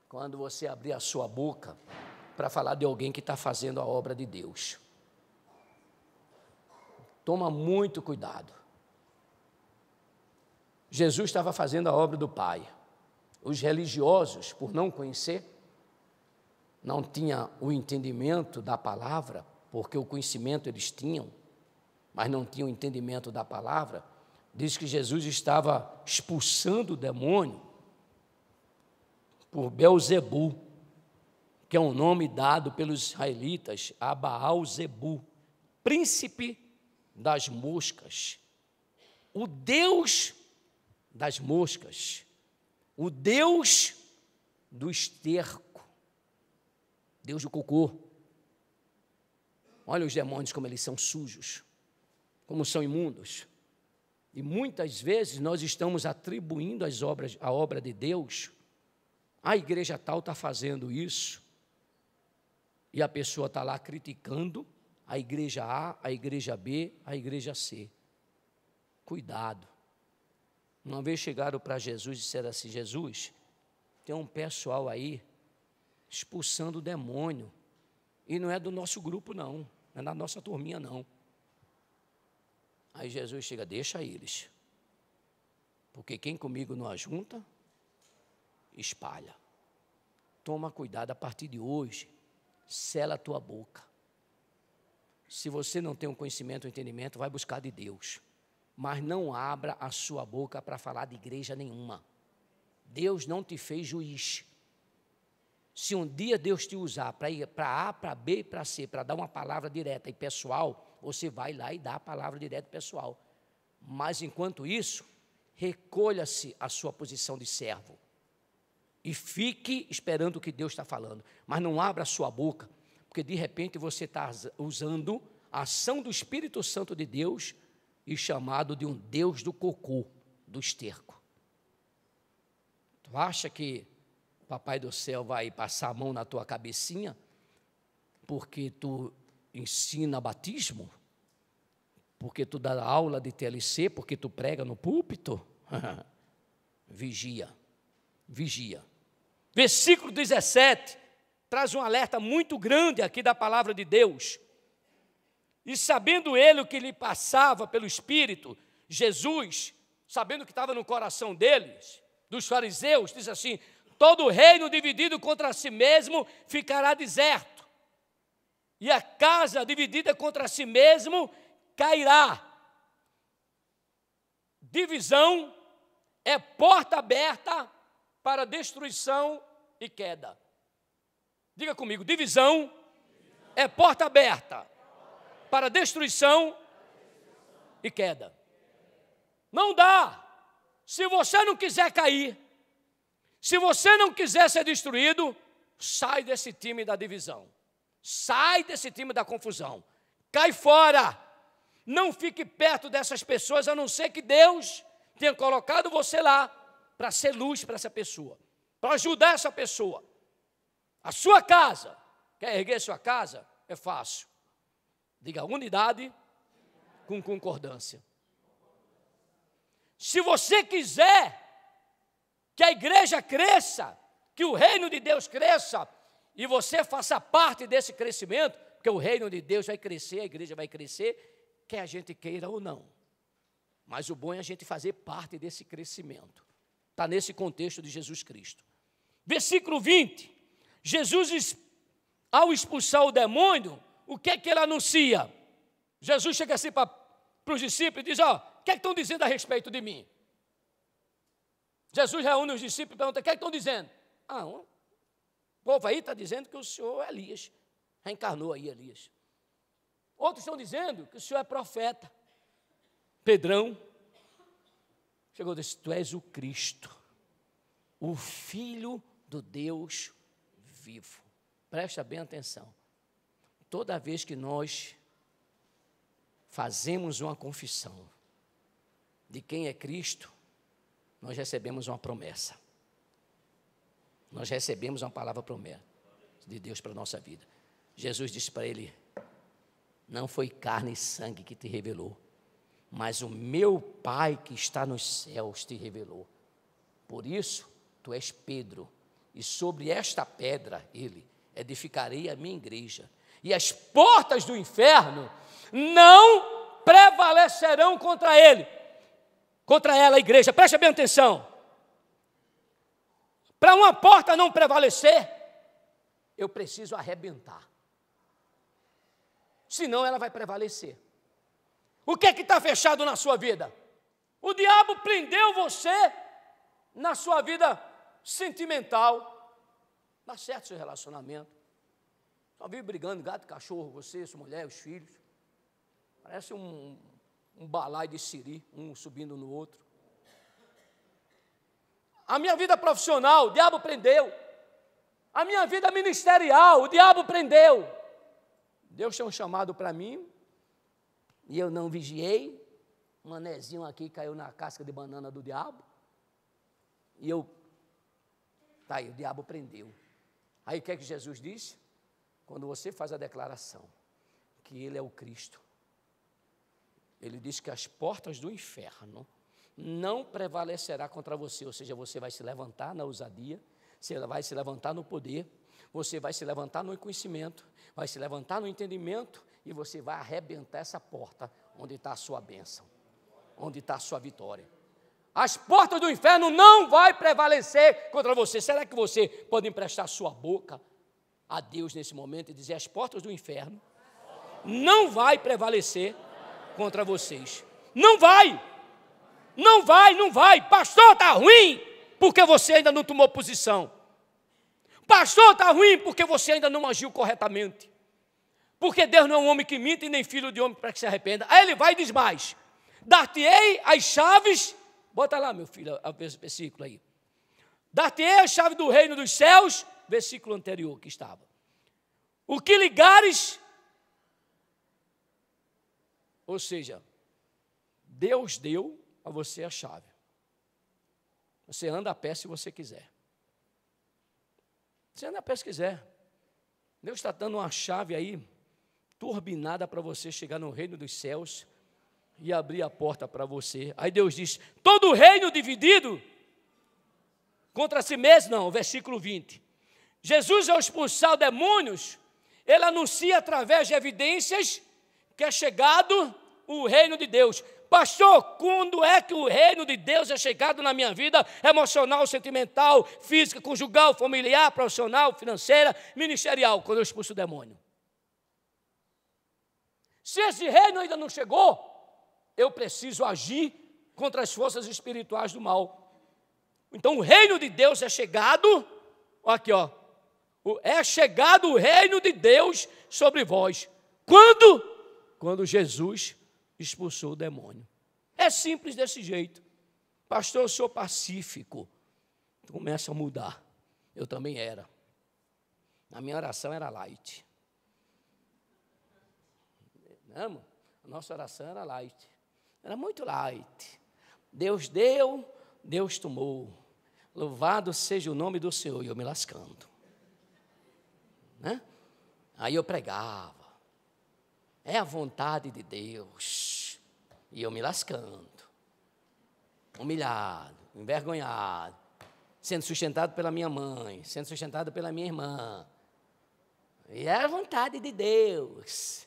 A: quando você abrir a sua boca para falar de alguém que está fazendo a obra de Deus. Toma muito cuidado. Jesus estava fazendo a obra do Pai. Os religiosos, por não conhecer, não tinham o entendimento da palavra, porque o conhecimento eles tinham, mas não tinham o entendimento da palavra. Diz que Jesus estava expulsando o demônio por Belzebu, que é um nome dado pelos israelitas a Baal-zebu, príncipe das moscas, o Deus das moscas, o Deus do esterco, Deus do cocô. Olha os demônios como eles são sujos, como são imundos. E muitas vezes nós estamos atribuindo a obra de Deus, a igreja tal está fazendo isso, e a pessoa está lá criticando a igreja A, a igreja B, a igreja C. Cuidado. Uma vez chegaram para Jesus e disseram assim: Jesus, tem um pessoal aí expulsando o demônio, e não é do nosso grupo não, não é da nossa turminha não. Aí Jesus chega: deixa eles, porque quem comigo não ajunta, espalha. Toma cuidado, a partir de hoje, sela a tua boca. Se você não tem um conhecimento, um entendimento, vai buscar de Deus. Mas não abra a sua boca para falar de igreja nenhuma. Deus não te fez juiz. Se um dia Deus te usar para ir para A, para B e para C, para dar uma palavra direta e pessoal, você vai lá e dá a palavra direta e pessoal. Mas enquanto isso, recolha-se a sua posição de servo. E fique esperando o que Deus está falando. Mas não abra a sua boca, porque de repente você está usando a ação do Espírito Santo de Deus e chamado de um Deus do cocô, do esterco. Tu acha que Papai do céu vai passar a mão na tua cabecinha, porque tu ensina batismo, porque tu dá aula de TLC, porque tu prega no púlpito? Vigia, vigia. Versículo 17, traz um alerta muito grande aqui da palavra de Deus. E sabendo ele o que lhe passava pelo Espírito, Jesus, sabendo o que estava no coração deles, dos fariseus, diz assim: todo reino dividido contra si mesmo ficará deserto, e a casa dividida contra si mesmo cairá. Divisão é porta aberta para destruição e queda. Diga comigo, divisão é porta aberta para destruição e queda. Não dá. Se você não quiser cair, se você não quiser ser destruído, sai desse time da divisão. Sai desse time da confusão. Cai fora. Não fique perto dessas pessoas, a não ser que Deus tenha colocado você lá para ser luz para essa pessoa, para ajudar essa pessoa. A sua casa, quer erguer sua casa? É fácil. Diga unidade com concordância. Se você quiser que a igreja cresça, que o reino de Deus cresça, e você faça parte desse crescimento, porque o reino de Deus vai crescer, a igreja vai crescer, quer a gente queira ou não. Mas o bom é a gente fazer parte desse crescimento. Está nesse contexto de Jesus Cristo. Versículo 20. Jesus, ao expulsar o demônio, o que é que ele anuncia? Jesus chega assim para os discípulos e diz: ó, o que é que estão dizendo a respeito de mim? Jesus reúne os discípulos e pergunta: o que é que estão dizendo? O povo aí está dizendo que o senhor é Elias, reencarnou aí Elias. Outros estão dizendo que o senhor é profeta. Pedrão chegou e disse: tu és o Cristo, o Filho do Deus vivo. Presta bem atenção. Toda vez que nós fazemos uma confissão de quem é Cristo, nós recebemos uma promessa. Nós recebemos uma palavra promessa de Deus para a nossa vida. Jesus disse para ele: não foi carne e sangue que te revelou, mas o meu Pai que está nos céus te revelou. Por isso, tu és Pedro, e sobre esta pedra, ele, edificarei a minha igreja, e as portas do inferno não prevalecerão contra ele, contra ela, a igreja. Preste bem atenção. Para uma porta não prevalecer, eu preciso arrebentar, senão ela vai prevalecer. O que é que está fechado na sua vida? O diabo prendeu você na sua vida sentimental. Dá certo seu relacionamento. Só vive brigando, gato, cachorro, você, sua mulher, os filhos. Parece um balaio de siri, um subindo no outro. A minha vida profissional, o diabo prendeu. A minha vida ministerial, o diabo prendeu. Deus tinha um chamado para mim, e eu não vigiei. Um anezinho aqui caiu na casca de banana do diabo. E tá aí, o diabo prendeu. Aí o que é que Jesus disse? Quando você faz a declaração que Ele é o Cristo, Ele disse que as portas do inferno não prevalecerá contra você, ou seja, você vai se levantar na ousadia, você vai se levantar no poder, você vai se levantar no conhecimento, vai se levantar no entendimento, e você vai arrebentar essa porta onde está a sua bênção, onde está a sua vitória. As portas do inferno não vai prevalecer contra você. Será que você pode emprestar sua boca a Deus nesse momento e dizer: as portas do inferno não vai prevalecer contra vocês? Não vai. Não vai, não vai. Pastor, está ruim porque você ainda não tomou posição. Pastor, está ruim porque você ainda não agiu corretamente. Porque Deus não é um homem que minta e nem filho de homem para que se arrependa. Aí ele vai e diz mais: dar-te-ei as chaves, bota lá, meu filho, o versículo aí. Dar-te-ei as chaves do reino dos céus, versículo anterior que estava. O que ligares, ou seja, Deus deu a você a chave. Você anda a pé se você quiser. Você anda pesquisar. Deus está dando uma chave aí, turbinada para você chegar no reino dos céus e abrir a porta para você. Aí Deus diz, todo reino dividido contra si mesmo, não, versículo 20. Jesus, ao expulsar demônios, ele anuncia através de evidências que é chegado o reino de Deus. Pastor, quando é que o reino de Deus é chegado na minha vida emocional, sentimental, física, conjugal, familiar, profissional, financeira, ministerial? Quando eu expulso o demônio. Se esse reino ainda não chegou, eu preciso agir contra as forças espirituais do mal. Então o reino de Deus é chegado, aqui ó, é chegado o reino de Deus sobre vós. Quando? Quando Jesus expulsou o demônio. É simples desse jeito. Pastor, eu sou pacífico. Começa a mudar. Eu também era. A minha oração era light. Não, a nossa oração era light. Era muito light. Deus deu, Deus tomou. Louvado seja o nome do Senhor. E eu me lascando. Né? Aí eu pregava. É a vontade de Deus. E eu me lascando. Humilhado, envergonhado. Sendo sustentado pela minha mãe. Sendo sustentado pela minha irmã. E é a vontade de Deus.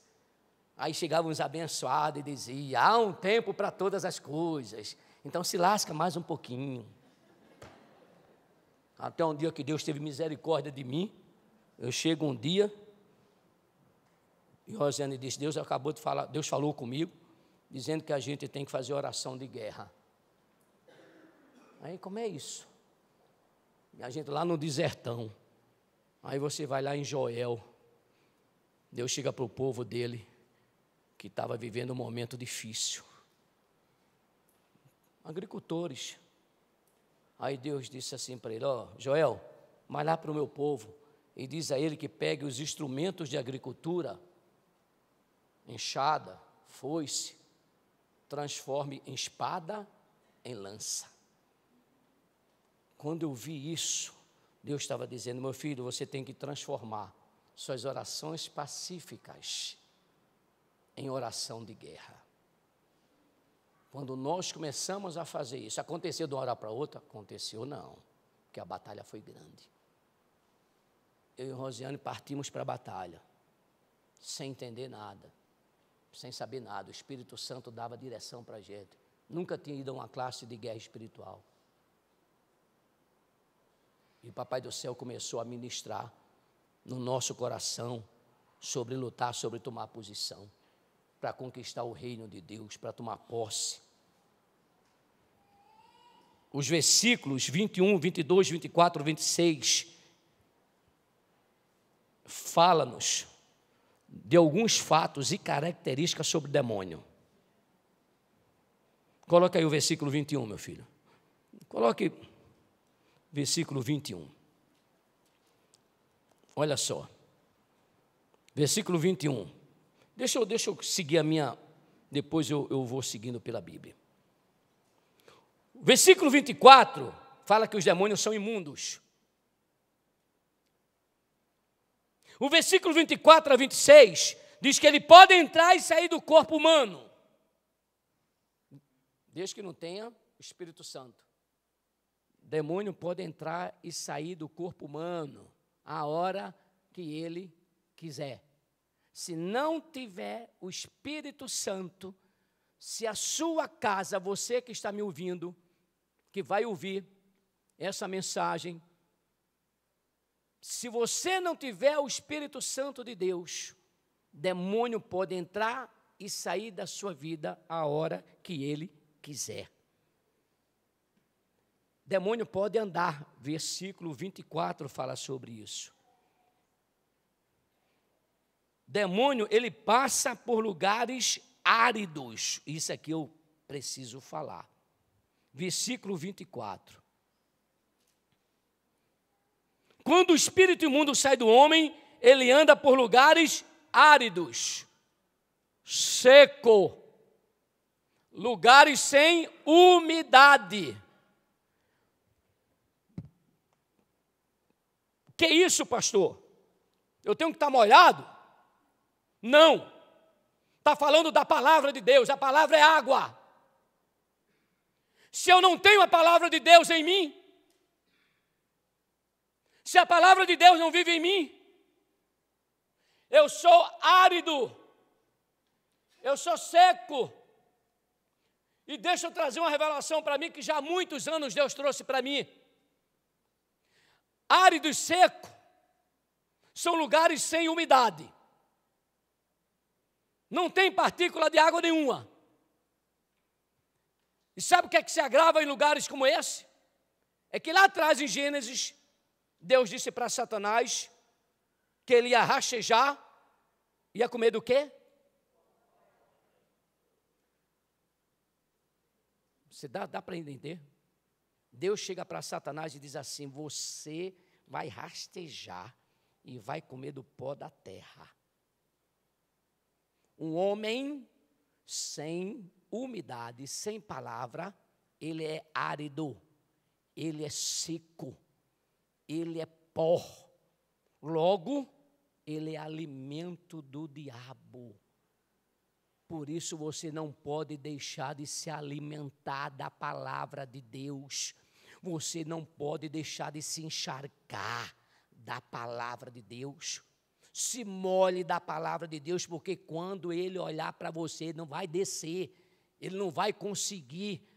A: Aí chegavam os abençoados e diziam, há um tempo para todas as coisas. Então se lasca mais um pouquinho. Até um dia que Deus teve misericórdia de mim. Eu chego um dia... E Rosiane disse, Deus acabou de falar, Deus falou comigo, dizendo que a gente tem que fazer oração de guerra. Aí, como é isso? E a gente lá no desertão. Aí você vai lá em Joel. Deus chega para o povo dele, que estava vivendo um momento difícil. Agricultores. Aí Deus disse assim para ele, ó, Joel, vai lá para o meu povo e diz a ele que pegue os instrumentos de agricultura, enxada, foice, transforme em espada, em lança. Quando eu vi isso, Deus estava dizendo, meu filho, você tem que transformar suas orações pacíficas em oração de guerra. Quando nós começamos a fazer isso, aconteceu de uma hora para outra? Aconteceu não, porque a batalha foi grande. Eu e Rosiane partimos para a batalha, sem entender nada. Sem saber nada, o Espírito Santo dava direção para a gente. Nunca tinha ido a uma classe de guerra espiritual. E o Papai do Céu começou a ministrar no nosso coração sobre lutar, sobre tomar posição, para conquistar o reino de Deus, para tomar posse. Os versículos 21, 22, 24, 26 fala-nos de alguns fatos e características sobre o demônio. Coloque aí o versículo 21, meu filho. Coloque versículo 21. Olha só. Versículo 21. Deixa eu seguir a minha... Depois eu vou seguindo pela Bíblia. Versículo 24 fala que os demônios são imundos. O versículo 24 a 26 diz que ele pode entrar e sair do corpo humano, desde que não tenha Espírito Santo. Demônio pode entrar e sair do corpo humano a hora que ele quiser. Se não tiver o Espírito Santo, se a sua casa, você que está me ouvindo, que vai ouvir essa mensagem, se você não tiver o Espírito Santo de Deus, demônio pode entrar e sair da sua vida a hora que ele quiser. Demônio pode andar, versículo 24 fala sobre isso. Demônio, ele passa por lugares áridos, isso aqui eu preciso falar. Versículo 24. Quando o espírito imundo sai do homem, ele anda por lugares áridos, seco, lugares sem umidade. Que isso, pastor? Eu tenho que estar molhado? Não. Está falando da palavra de Deus. A palavra é água. Se eu não tenho a palavra de Deus em mim, se a palavra de Deus não vive em mim, eu sou árido, eu sou seco. E deixa eu trazer uma revelação para mim que já há muitos anos Deus trouxe para mim. Árido e seco são lugares sem umidade. Não tem partícula de água nenhuma. E sabe o que é que se agrava em lugares como esse? É que lá atrás em Gênesis, Deus disse para Satanás que ele ia rastejar, ia comer do quê? Você dá para entender? Deus chega para Satanás e diz assim: você vai rastejar e vai comer do pó da terra. Um homem sem umidade, sem palavra, ele é árido, ele é seco, ele é pó. Logo, ele é alimento do diabo. Por isso você não pode deixar de se alimentar da palavra de Deus. Você não pode deixar de se encharcar da palavra de Deus. Se molhe da palavra de Deus, porque quando ele olhar para você, ele não vai descer, ele não vai conseguir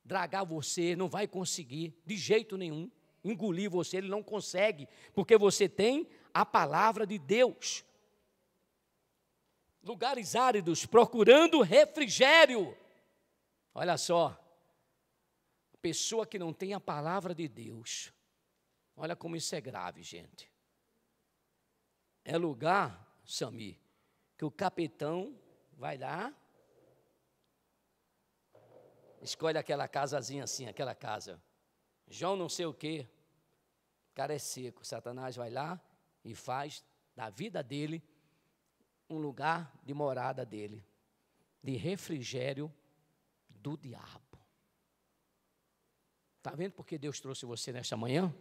A: dragar você, não vai conseguir de jeito nenhum engolir você, ele não consegue, porque você tem a palavra de Deus. Lugares áridos, procurando refrigério. Olha só, a pessoa que não tem a palavra de Deus, olha como isso é grave, gente. É lugar, Sami, que o capitão vai lá, escolhe aquela casazinha assim, aquela casa. João não sei o quê, o cara é seco. Satanás vai lá e faz da vida dele um lugar de morada dele, de refrigério do diabo. Está vendo por que Deus trouxe você nesta manhã?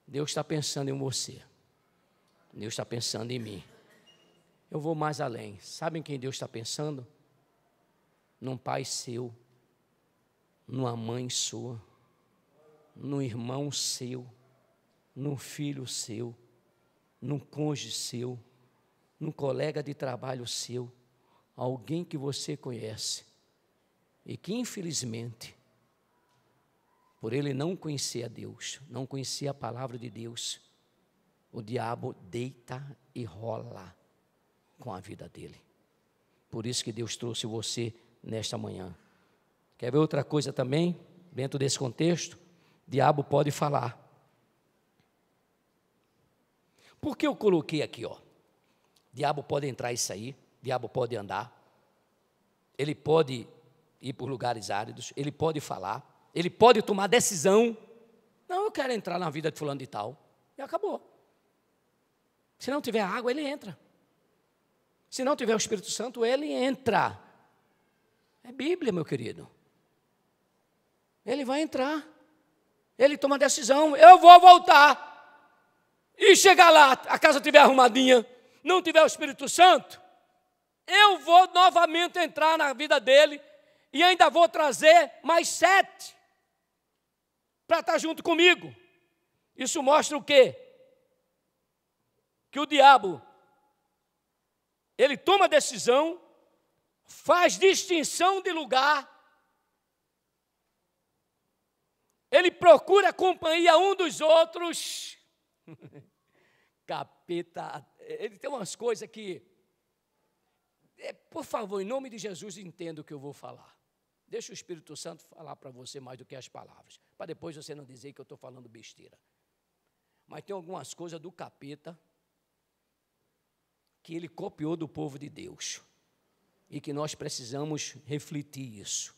A: Deus está pensando em você. Deus está pensando em mim. Eu vou mais além. Sabem quem Deus está pensando? Num pai seu, numa mãe sua, num irmão seu, num filho seu, num cônjuge seu, num colega de trabalho seu, alguém que você conhece e que infelizmente, por ele não conhecer a Deus, não conhecer a palavra de Deus, o diabo deita e rola com a vida dele. Por isso que Deus trouxe você nesta manhã. Quer ver outra coisa também, dentro desse contexto? O diabo pode falar. Por que eu coloquei aqui, ó? Diabo pode entrar e sair, diabo pode andar, ele pode ir por lugares áridos, ele pode falar, ele pode tomar decisão. Não, eu quero entrar na vida de fulano de tal. E acabou. Se não tiver água, ele entra. Se não tiver o Espírito Santo, ele entra. É Bíblia, meu querido. Ele vai entrar. Ele toma decisão. Eu vou voltar. E chegar lá, a casa estiver arrumadinha, não tiver o Espírito Santo, eu vou novamente entrar na vida dele e ainda vou trazer mais 7 para estar junto comigo. Isso mostra o quê? Que o diabo, ele toma decisão, faz distinção de lugar, ele procura a companhia um dos outros. Capeta, ele tem umas coisas que, por favor, em nome de Jesus, entenda o que eu vou falar. Deixa o Espírito Santo falar para você mais do que as palavras, para depois você não dizer que eu estou falando besteira. Mas tem algumas coisas do capeta que ele copiou do povo de Deus e que nós precisamos refletir isso.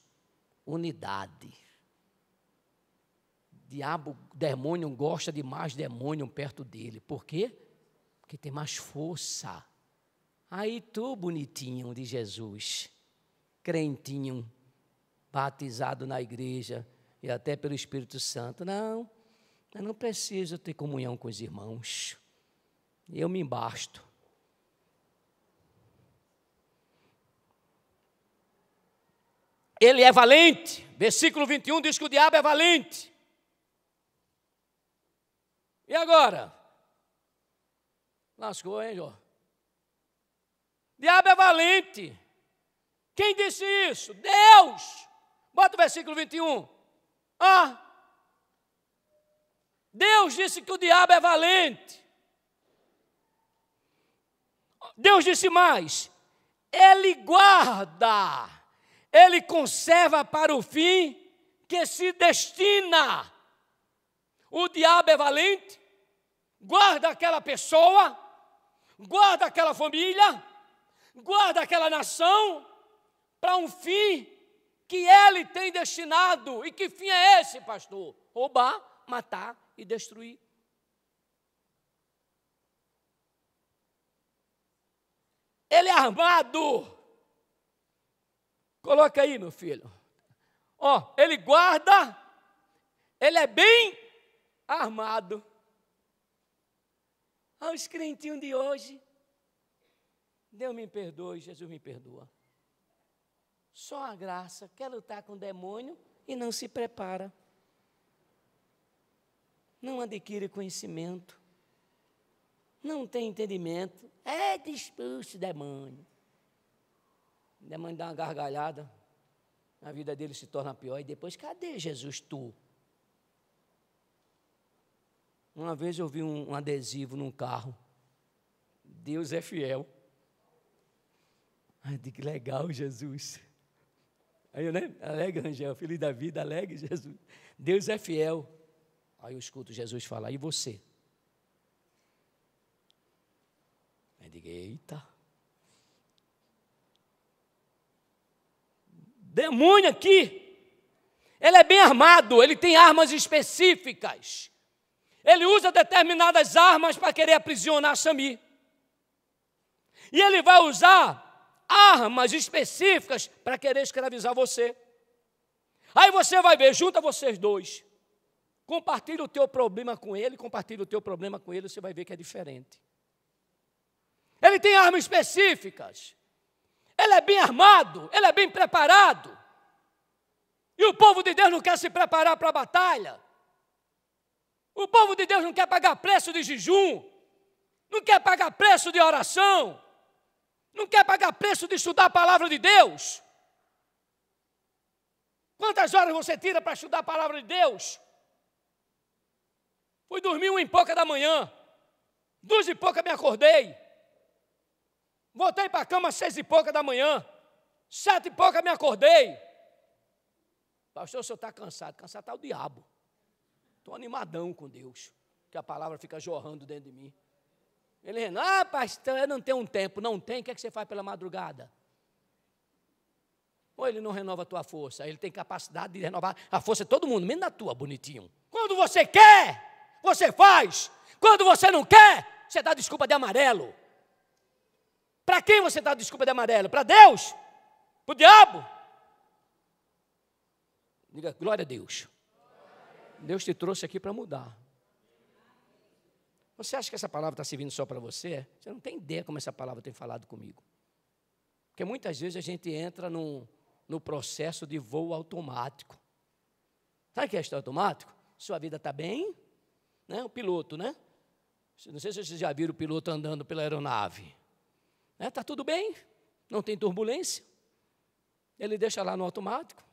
A: Unidade. Diabo, demônio gosta de mais demônio perto dele. Por quê? Porque tem mais força. Aí tu, bonitinho de Jesus, crentinho, batizado na igreja e até pelo Espírito Santo. Não, Eu não preciso ter comunhão com os irmãos. Eu me basto. Ele é valente. Versículo 21 diz que o diabo é valente. E agora? Lascou, hein, Jó? Diabo é valente. Quem disse isso? Deus. Bota o versículo 21. Deus disse que o diabo é valente. Deus disse mais. Ele guarda. Ele conserva para o fim que se destina. O diabo é valente. Guarda aquela pessoa. Guarda aquela família. Guarda aquela nação para um fim que ele tem destinado. E que fim é esse, pastor? Roubar, matar e destruir. Ele é armado. Coloca aí, meu filho. Ele guarda, ele é bem armado. Os crentinhos de hoje. Deus me perdoe, Jesus me perdoa. Só a graça, quer lutar com o demônio e não se prepara. Não adquire conhecimento. Não tem entendimento. Expulsa o demônio. O demônio dá uma gargalhada. A vida dele se torna pior. E depois, cadê Jesus tu? Uma vez eu vi um adesivo num carro. Deus é fiel. Ai, que legal, Jesus. Aí, né? Alegre, Angel, filho da vida, alegre, Jesus. Deus é fiel. Aí eu escuto Jesus falar, e você? Aí eu digo, eita. Demônio aqui. Ele é bem armado, ele tem armas específicas. Ele usa determinadas armas para querer aprisionar Sami. E ele vai usar armas específicas para querer escravizar você. Aí você vai ver, junta vocês dois. Compartilha o teu problema com ele, compartilha o teu problema com ele, você vai ver que é diferente. Ele tem armas específicas. Ele é bem armado, ele é bem preparado. E o povo de Deus não quer se preparar para a batalha. O povo de Deus não quer pagar preço de jejum, não quer pagar preço de oração, não quer pagar preço de estudar a palavra de Deus. Quantas horas você tira para estudar a palavra de Deus? Fui dormir 1h pouca da manhã, 2h pouca me acordei. Voltei para a cama 6h pouca da manhã, 7h pouca me acordei. Pastor, o senhor está cansado. Cansado está o diabo. Estou animadão com Deus, que a palavra fica jorrando dentro de mim. Ele diz, pastor, eu não tenho um tempo. Não tem, o que é que você faz pela madrugada? Ou ele não renova a tua força, ele tem capacidade de renovar a força de todo mundo, menos da tua, bonitinho. Quando você quer, você faz. Quando você não quer, você dá desculpa de amarelo. Para quem você dá desculpa de amarelo? Para Deus? Para o diabo? Diga, glória a Deus. Deus te trouxe aqui para mudar. Você acha que essa palavra está servindo só para você? Você não tem ideia como essa palavra tem falado comigo. Porque muitas vezes a gente entra no processo de voo automático. Sabe o que é isso automático? Sua vida está bem, né? O piloto, né? Não sei se vocês já viram o piloto andando pela aeronave. Está tudo bem, não tem turbulência. Ele deixa lá no automático,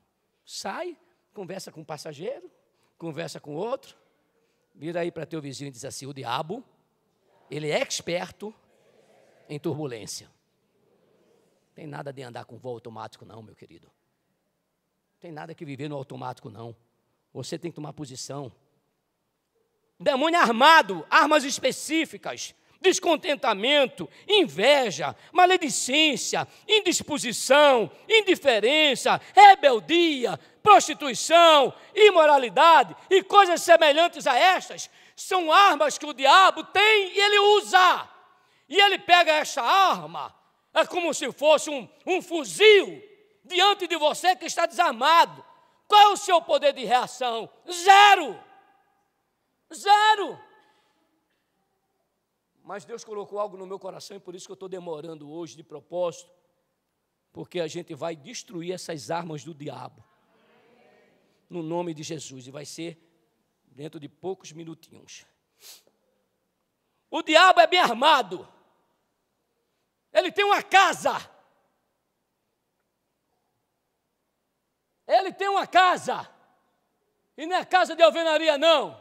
A: sai, conversa com o passageiro, conversa com o outro, vira aí para teu vizinho e diz assim, o diabo, ele é experto em turbulência. Não tem nada de andar com voo automático não, meu querido. Não tem nada que viver no automático não. Você tem que tomar posição. Demônio armado, armas específicas, descontentamento, inveja, maledicência, indisposição, indiferença, rebeldia, prostituição, imoralidade e coisas semelhantes a estas, são armas que o diabo tem e ele usa. E ele pega essa arma, é como se fosse um fuzil diante de você que está desarmado. Qual é o seu poder de reação? Zero. Zero. Mas Deus colocou algo no meu coração e por isso que eu estou demorando hoje de propósito, porque a gente vai destruir essas armas do diabo, no nome de Jesus, e vai ser dentro de poucos minutinhos. O diabo é bem armado, ele tem uma casa, e não é casa de alvenaria não,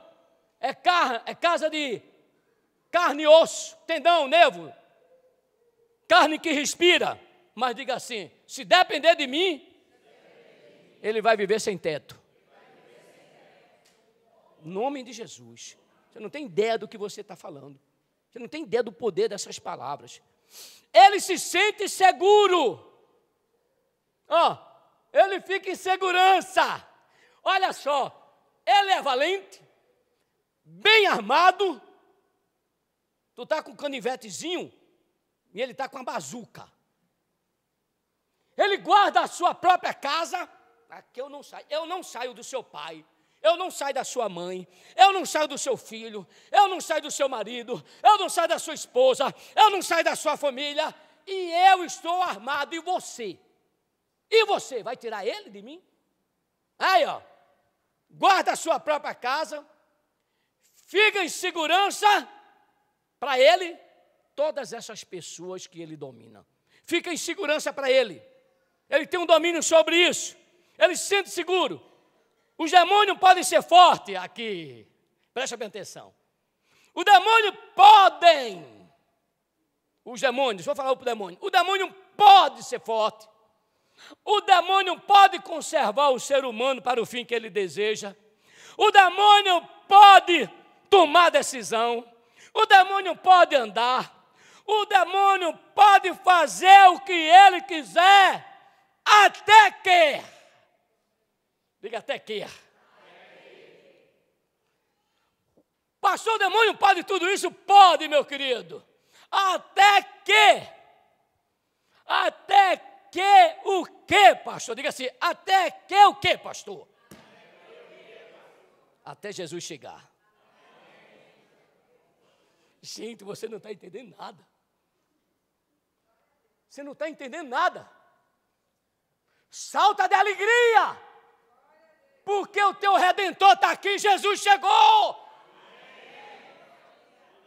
A: é casa de carne e osso, tendão, nervo, carne que respira. Mas diga assim, se depender de mim, ele vai viver sem teto. Em nome de Jesus. Você não tem ideia do que você está falando. Você não tem ideia do poder dessas palavras. Ele se sente seguro. Ele fica em segurança. Olha só, ele é valente, bem armado. Tu está com um canivetezinho e ele está com a bazuca. Ele guarda a sua própria casa. Aqui eu não saio. Eu não saio do seu pai. Eu não saio da sua mãe. Eu não saio do seu filho. Eu não saio do seu marido. Eu não saio da sua esposa. Eu não saio da sua família. E eu estou armado. E você? E você? Vai tirar ele de mim? Aí, guarda a sua própria casa. Fica em segurança. Para ele, todas essas pessoas que ele domina. Fica em segurança para ele. Ele tem um domínio sobre isso. Ele se sente seguro. Os demônios podem ser fortes aqui. Presta bem atenção. Os demônios podem. Vou falar para o demônio. O demônio pode ser forte. O demônio pode conservar o ser humano para o fim que ele deseja. O demônio pode tomar decisão. O demônio pode andar. O demônio pode fazer o que ele quiser. Até que. Diga até que. Pastor, o demônio pode tudo isso? Pode, meu querido. Até que o que, pastor? Diga assim, até que o que, pastor? Até Jesus chegar. Gente, você não está entendendo nada. Você não está entendendo nada. Salta de alegria, porque o teu Redentor está aqui, Jesus chegou.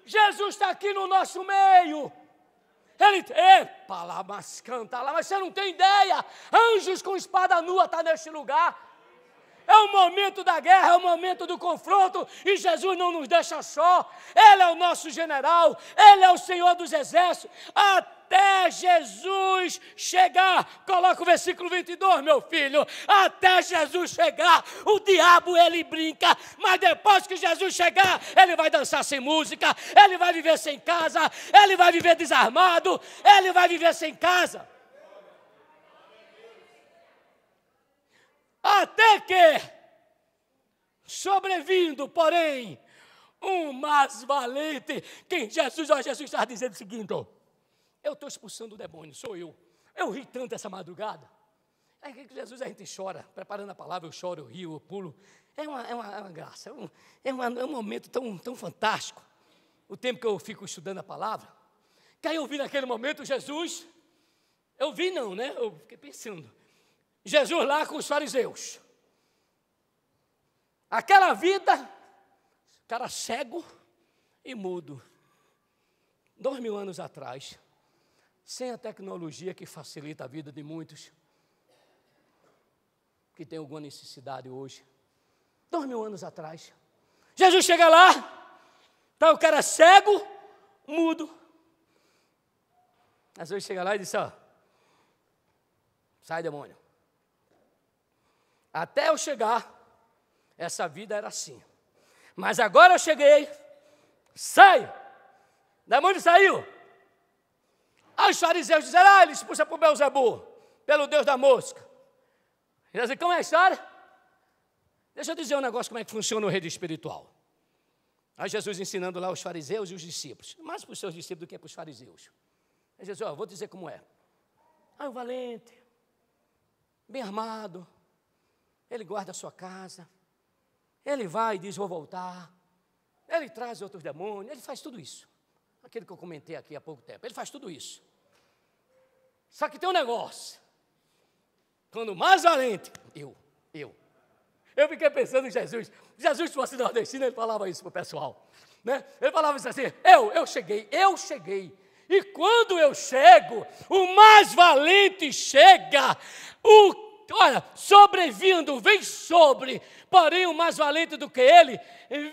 A: Jesus está aqui no nosso meio. Ele, lá, mas canta lá, mas você não tem ideia. Anjos com espada nua estão neste lugar. É o momento da guerra, é o momento do confronto, e Jesus não nos deixa só. Ele é o nosso general, Ele é o Senhor dos exércitos, até Jesus chegar. Coloca o versículo 22, meu filho. Até Jesus chegar, o diabo ele brinca, mas depois que Jesus chegar, ele vai dançar sem música, ele vai viver sem casa, ele vai viver desarmado, ele vai viver sem casa. Até que, sobrevindo, porém, um mais valente, quem Jesus está dizendo o seguinte, eu estou expulsando o demônio, sou eu. Eu ri tanto essa madrugada. É que Jesus a gente chora, preparando a palavra, eu choro, eu rio, eu pulo. É uma graça, é um momento tão fantástico. O tempo que eu fico estudando a palavra, que aí eu vi naquele momento Jesus, eu vi não, né? Eu fiquei pensando. Jesus lá com os fariseus. Aquela vida, cara cego e mudo. 2000 anos atrás, sem a tecnologia que facilita a vida de muitos, que tem alguma necessidade hoje. 2000 anos atrás. Jesus chega lá, está o cara cego, mudo. Jesus chega lá e diz, sai demônio. Até eu chegar, essa vida era assim. Mas agora eu cheguei, sai! O demônio saiu. Aí os fariseus disseram, ele expulsa por Belzebu, pelo Deus da mosca. Ele diz, como é a história? Deixa eu dizer um negócio, como é que funciona o reino espiritual. Aí Jesus ensinando lá os fariseus e os discípulos, mais para os seus discípulos do que para os fariseus. Aí Jesus, vou dizer como é. Aí o valente, bem armado, ele guarda a sua casa, ele vai e diz, vou voltar. ele traz outros demônios, ele faz tudo isso. Aquele que eu comentei aqui há pouco tempo, ele faz tudo isso. Só que tem um negócio. Quando o mais valente, eu fiquei pensando em Jesus. Jesus, se fosse nordestino, ele falava isso para o pessoal. Né? Ele falava isso assim, eu cheguei. E quando eu chego, o mais valente chega. Olha, sobrevindo, vem sobre. Porém, o mais valente do que ele,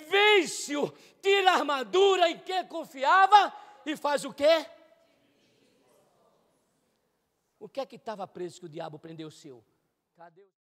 A: vence-o, tira a armadura em que confiava e faz o quê? O que é que estava preso que o diabo prendeu o seu? Cadê o